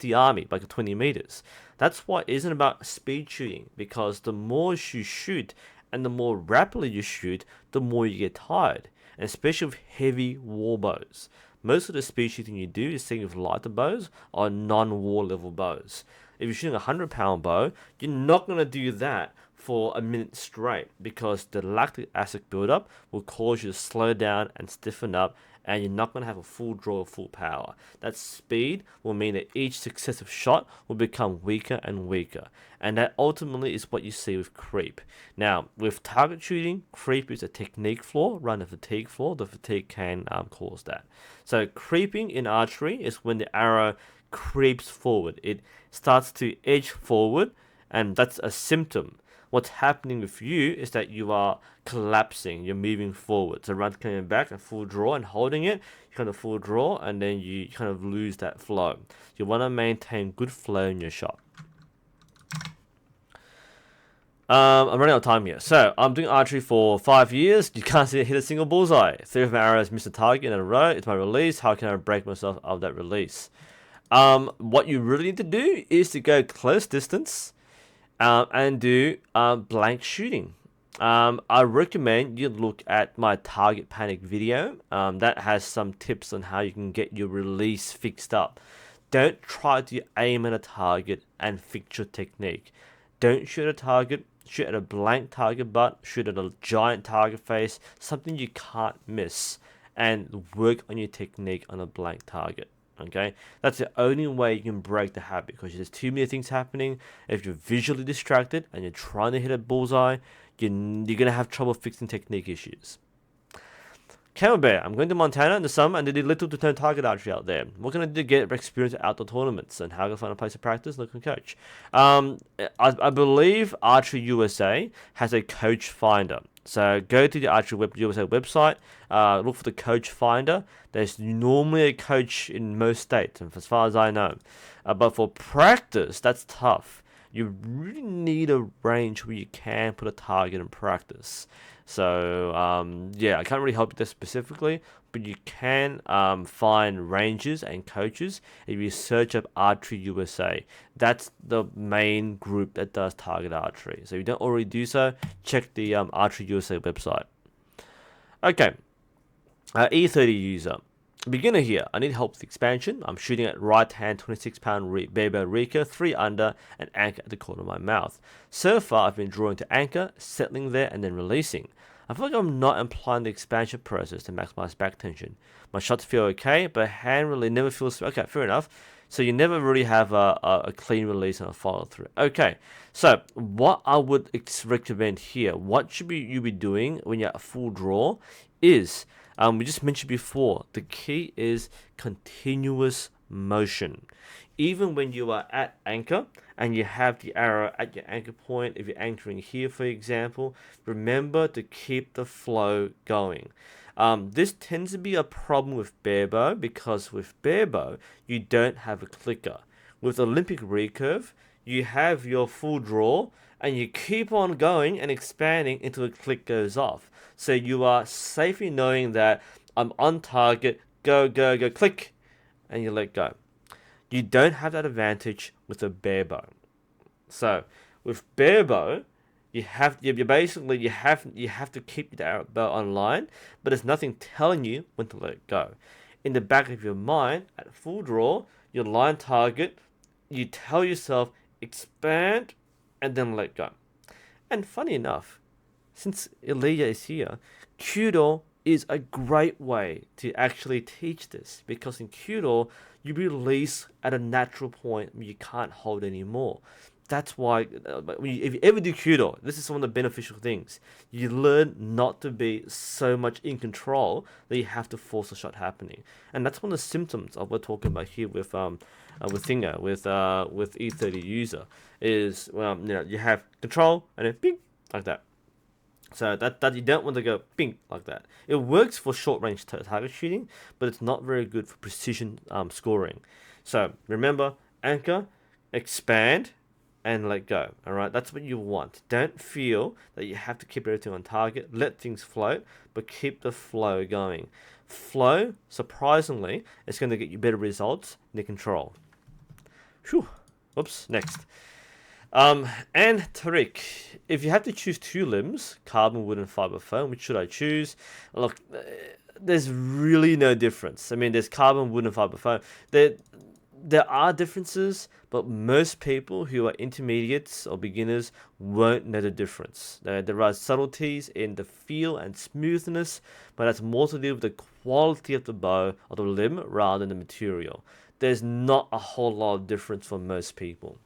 Speaker 1: the army by 20 meters. That's why it isn't about speed shooting, because the more you shoot and the more rapidly you shoot, the more you get tired, and especially with heavy war bows. most of the speed shooting you do is seen with lighter bows or non-war level bows. If you're shooting a 100-pound bow, you're not going to do that for a minute straight because the lactic acid buildup will cause you to slow down and stiffen up, and you're not going to have a full draw or full power. That speed will mean that each successive shot will become weaker and weaker, and that ultimately is what you see with creep. Now, with target shooting, creep is a technique flaw, run a fatigue flaw. The fatigue can cause that. So creeping in archery is when the arrow creeps forward. It starts to edge forward, and that's a symptom. What's happening with you is that you are collapsing, you're moving forward. So run's coming back and full draw and holding it, you kind of full draw, and then you kind of lose that flow. You want to maintain good flow in your shot. I'm running out of time here. So I'm doing archery for 5 years. You can't see it hit a single bullseye. 3 of my arrows missed a target in a row. It's my release. How can I break myself out of that release? What you really need to do is to go close distance and do blank shooting. I recommend you look at my target panic video. That has some tips on how you can get your release fixed up. Don't try to aim at a target and fix your technique. Don't shoot at a target. Shoot at a blank target butt. Shoot at a giant target face. Something you can't miss. And work on your technique on a blank target. Okay, that's the only way you can break the habit, because there's too many things happening. If you're visually distracted and you're trying to hit a bullseye, you're gonna have trouble fixing technique issues. Camel Bear, I'm going to Montana in the summer and they did little to no target archery out there. What can I do to get experience at outdoor tournaments, and how can I find a place to practice? Look and coach. I believe Archery USA has a coach finder. So go to the Archery USA website, look for the coach finder. There's normally a coach in most states, as far as I know. But for practice, that's tough. You really need a range where you can put a target in practice. So yeah, I can't really help you there specifically, but you can find ranges and coaches if you search up Archery USA. That's the main group that does target archery. So if you don't already do so, check the Archery USA website. Okay, E30 user. Beginner here. I need help with expansion. I'm shooting at right hand 26-pound bear Rika, 3 under, and anchor at the corner of my mouth. So far, I've been drawing to anchor, settling there, and then releasing. I feel like I'm not applying the expansion process to maximize back tension. My shots feel okay, but hand really never feels okay. Fair enough. So you never really have a clean release and a follow through. Okay, so what I would recommend here, what should you be doing when you're at full draw is, we just mentioned before, the key is continuous motion. Even when you are at anchor and you have the arrow at your anchor point, if you're anchoring here, for example, remember to keep the flow going. This tends to be a problem with bare bow, because with bare bow, you don't have a clicker. With Olympic recurve, you have your full draw and you keep on going and expanding until the click goes off. So you are safely knowing that I'm on target, go, go, go, click, and you let go. You don't have that advantage with a bare bow. So with bare bow, you have to keep the arrow bow online, but there's nothing telling you when to let it go. In the back of your mind, at full draw, your line target, you tell yourself expand and then let go. And funny enough, since Elijah is here, Kyudo is a great way to actually teach this, because in Kyudo, you release at a natural point where you can't hold anymore. That's why, if you ever do Kyudo, this is one of the beneficial things. You learn not to be so much in control that you have to force a shot happening. And that's one of the symptoms of what we're talking about here with Thinger, with E30 user, is, you have control and then bing, like that. So that you don't want to go bing like that. It works for short range target shooting, but it's not very good for precision scoring. So remember, anchor, expand, and let go. All right, that's what you want. Don't feel that you have to keep everything on target. Let things float, but keep the flow going. Flow, surprisingly, is going to get you better results than control. Whew. Oops. Next. And Tariq, if you have to choose two limbs, carbon, wood, and fiber foam, which should I choose? Look, there's really no difference. I mean, there's carbon, wood, and fiber foam. There are differences, but most people who are intermediates or beginners won't know the difference. There are subtleties in the feel and smoothness, but that's more to do with the quality of the bow or the limb rather than the material. There's not a whole lot of difference for most people.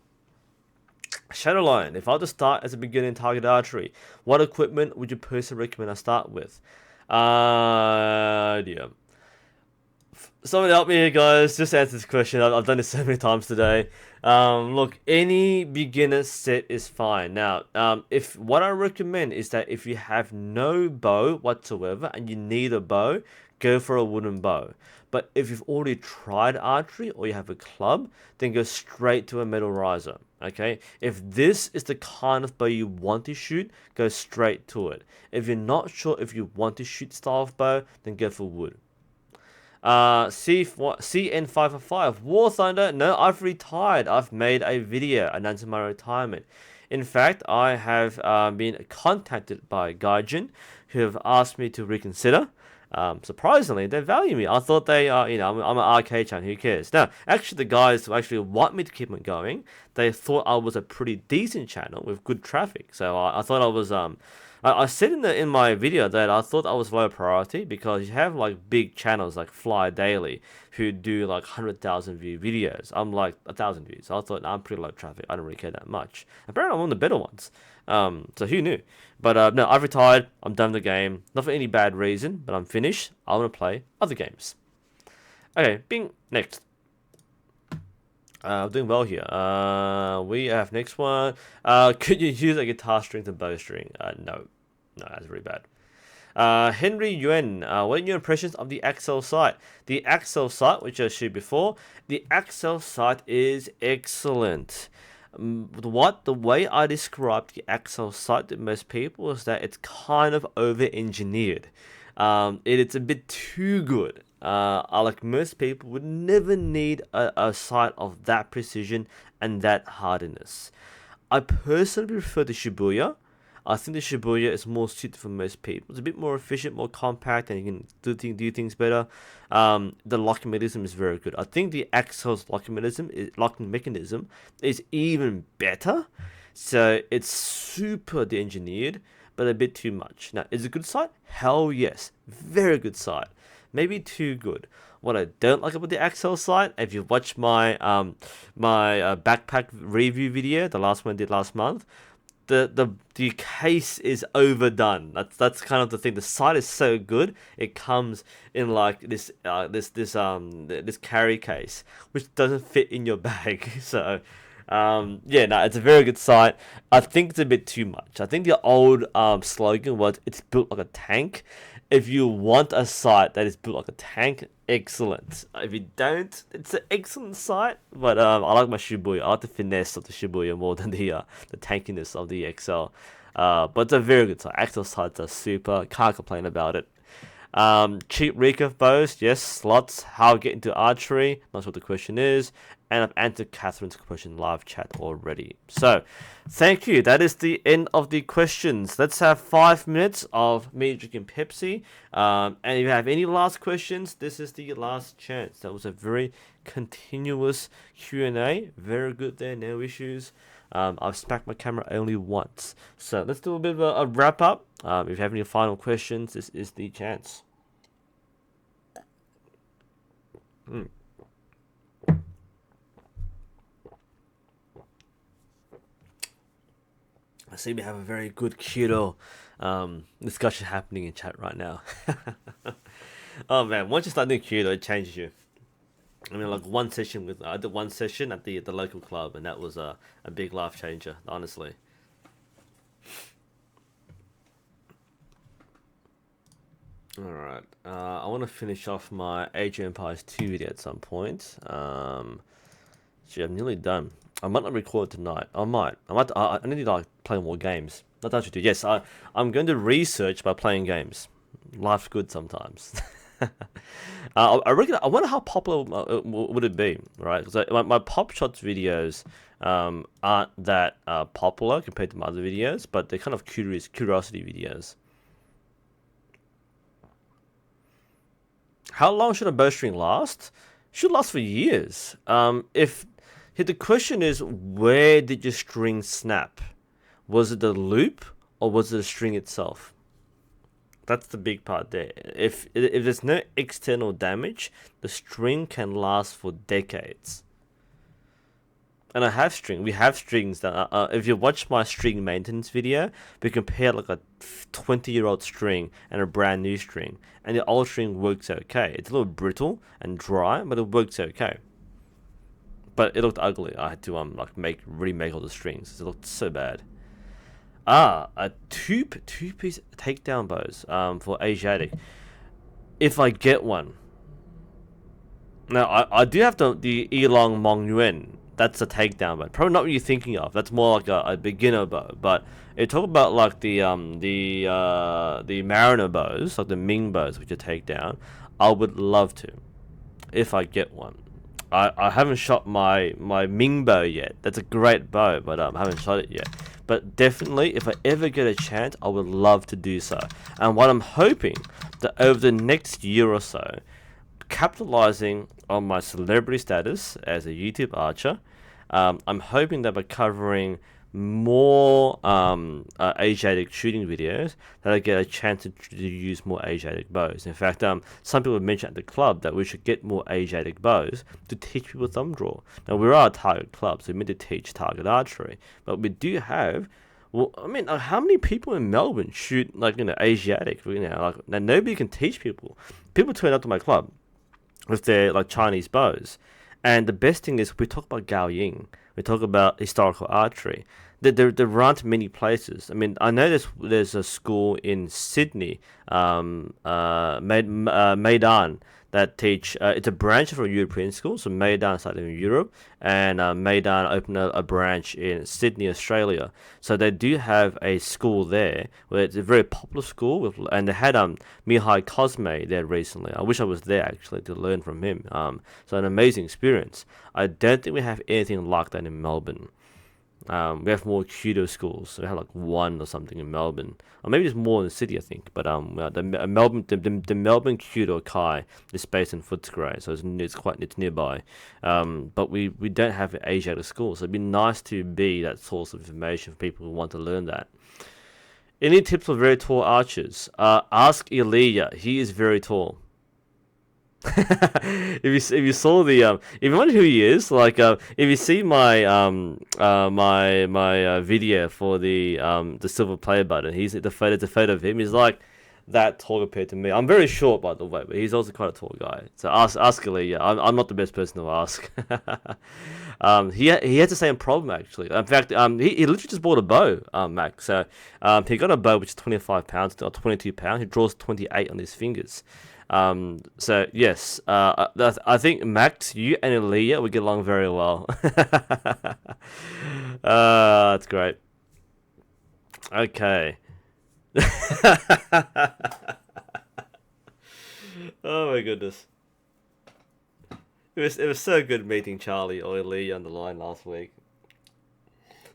Speaker 1: Shadowline, if I were to start as a beginner in target archery, what equipment would you personally recommend I start with? Yeah. Someone help me here, guys. Just answer this question. I've done this so many times today. Look, any beginner set is fine. Now, if what I recommend is that if you have no bow whatsoever and you need a bow, go for a wooden bow. But if you've already tried archery or you have a club, then go straight to a metal riser. Okay? If this is the kind of bow you want to shoot, go straight to it. If you're not sure if you want to shoot style of bow, then go for wood. CN555 War Thunder. No, I've retired. I've made a video announcing my retirement. In fact, I have been contacted by Gaijin who have asked me to reconsider. Surprisingly, they value me. I thought they are, I'm an arcade channel. Who cares? Now, actually, the guys who actually want me to keep it going, they thought I was a pretty decent channel with good traffic. So I thought I was I said in my video that I thought I was low priority because you have like big channels like Fly Daily who do like 100,000 view videos. I'm like 1,000 views. So I thought I'm pretty low traffic. I don't really care that much. Apparently I'm one of the better ones. So who knew? But no, I've retired. I'm done with the game. Not for any bad reason, but I'm finished. I want to play other games. Okay, Bing, next. I'm doing well here. We have next one. Could you use a guitar string to bowstring? No. No, that's really bad. Henry Yuen, what are your impressions of the Axel site? The Axel site, which I showed before, the Axel site is excellent. The way I describe the Axel site to most people is that it's kind of over-engineered. It's a bit too good. Like most people would never need a site of that precision and that hardiness. I personally prefer the Shibuya. I think the Shibuya is more suited for most people. It's a bit more efficient, more compact, and you can do things better. The locking mechanism is very good. I think the Axel's locking mechanism is even better. So it's super de-engineered, but a bit too much. Now, is it a good site? Hell yes. Very good site. Maybe too good. What I don't like about the Axel site, if you watched my backpack review video, the last one I did last month, the case is overdone. That's kind of the thing. The site is so good. It comes in like this carry case, which doesn't fit in your bag. So yeah, no, it's a very good site. I think it's a bit too much. I think the old slogan was "It's built like a tank." If you want a site that is built like a tank, excellent. If you don't, it's an excellent site. But I like my Shibuya. I like the finesse of the Shibuya more than the tankiness of the XL. But it's a very good site. Axel sites are super. Can't complain about it. Cheap recurve bows, yes. Slots. How get into archery? Not sure what the question is. And I've answered Catherine's question live chat already. So, thank you. That is the end of the questions. Let's have 5 minutes of me drinking Pepsi. And if you have any last questions, this is the last chance. That was a very continuous Q&A. Very good there, no issues. I've smacked my camera only once. So, let's do a bit of a wrap up. If you have any final questions, this is the chance. I see we have a very good keto discussion happening in chat right now. Oh man, once you start doing keto, it changes you. I mean, like I did one session at the local club, and that was a big life changer, honestly. Alright, I want to finish off my Age of Empires 2 video at some point. Gee, I'm nearly done. I might not record tonight. I might. I need to like play more games. That's what I should do. Yes, I'm going to research by playing games. Life's good sometimes. I reckon. I wonder how popular would it be, right? Because my pop shots videos aren't that popular compared to my other videos, but they're kind of curiosity videos. How long should a bowstring last? Should last for years. If the question is, where did your string snap? Was it the loop or was it the string itself? That's the big part there. If there's no external damage, the string can last for decades. And we have strings that if you watch my string maintenance video, we compare like a 20-year-old string and a brand new string, and the old string works okay. It's a little brittle and dry, but it works okay. But it looked ugly. I had to like remake all the strings. It looked so bad. A two-piece takedown bows for Asiatic. If I get one. Now I do have the Elong Mong Yuan. That's a takedown bow. Probably not what you're thinking of. That's more like a beginner bow. But you talk about like the Mariner bows, like the Ming bows, which are takedown. I would love to, if I get one. I haven't shot my Ming bow yet. That's a great bow, but I haven't shot it yet. But definitely, if I ever get a chance, I would love to do so. And what I'm hoping that over the next year or so, capitalizing on my celebrity status as a YouTube archer, I'm hoping that by covering more Asiatic shooting videos, that I get a chance to use more Asiatic bows. In fact, some people have mentioned at the club that we should get more Asiatic bows to teach people thumb draw. Now, we are a target club, so we meant to teach target archery, but we do have. Well, I mean, how many people in Melbourne shoot Asiatic? Like, now nobody can teach people. People turn up to my club with their like Chinese bows, and the best thing is we talk about Gao Ying, we talk about historical archery. There aren't many places. I mean, I know there's a school in Sydney, Maidan, that teach. It's a branch of a European school, so Maidan started in Europe, and Maidan opened a branch in Sydney, Australia. So they do have a school there, where it's a very popular school, and they had Mihai Cosme there recently. I wish I was there actually to learn from him. So an amazing experience. I don't think we have anything like that in Melbourne. We have more Kudo schools. We have like one or something in Melbourne, or maybe there's more in the city, I think. But the Melbourne Kudo Kai is based in Footscray, so it's nearby. But we don't have Asiatic schools, so it'd be nice to be that source of information for people who want to learn that. Any tips for very tall archers? Ask Ilya. He is very tall. if you saw if you wonder who he is, like if you see my video for the silver play button, he's the photo of him. He's like that tall compared to me. I'm very short, by the way, but he's also quite a tall guy. So ask Ilya. I'm not the best person to ask. He has the same problem actually. In fact, he literally just bought a bow, Max. So he got a bow which is 25 pounds or 22 pounds. He draws 28 on his fingers. So yes, I think Max, you and Aaliyah would get along very well. That's great. Okay. Oh my goodness. It was so good meeting Charlie or Aaliyah on the line last week.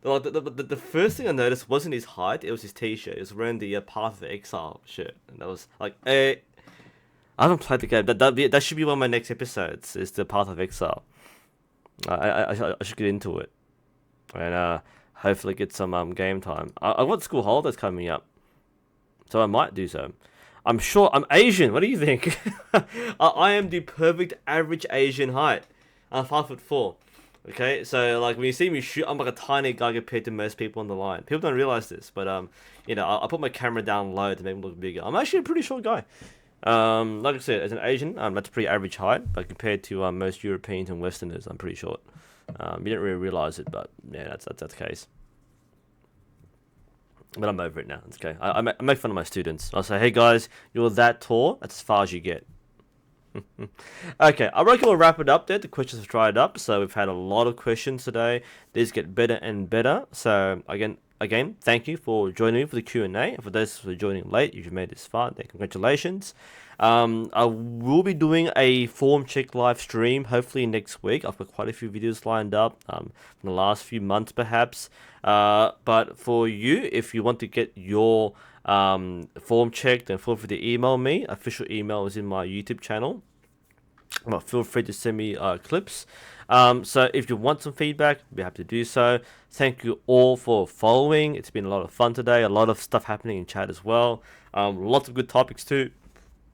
Speaker 1: The first thing I noticed wasn't his height; it was his t-shirt. He was wearing the Path of Exile shirt, and that was like, I haven't played the game. That should be one of my next episodes. Is the Path of Exile. I should get into it, and hopefully get some game time. I got school holidays coming up, so I might do so. I'm sure I'm Asian. What do you think? I am the perfect average Asian height. I'm 5'4". Okay, so like when you see me shoot, I'm like a tiny guy compared to most people on the line. People don't realize this, but I put my camera down low to make me look bigger. I'm actually a pretty short guy. Like I said, as an Asian, that's a pretty average height, but compared to most Europeans and Westerners, I'm pretty short. You don't really realize it, but yeah, that's the case. But I'm over it now. It's okay. I make fun of my students. I'll say, hey guys, you're that tall. That's as far as you get. Okay, I reckon we'll wrap it up there. The questions have dried up, so we've had a lot of questions today. These get better and better. So again, again, thank you for joining me for the Q&A. And for those who are joining late, if you made this far, then congratulations. I will be doing a form check live stream hopefully next week. I've got quite a few videos lined up from the last few months perhaps. But for you, if you want to get your form checked, then feel free to email me. Official email is in my YouTube channel. Well, feel free to send me clips. So if you want some feedback, I'll be happy to do so. Thank you all for following. It's been a lot of fun today. A lot of stuff happening in chat as well. Lots of good topics too.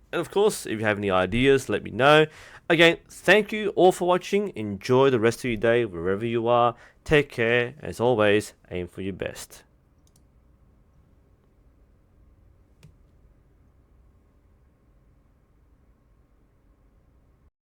Speaker 1: And of course, if you have any ideas, let me know. Again, thank you all for watching. Enjoy the rest of your day wherever you are. Take care. As always, aim for your best.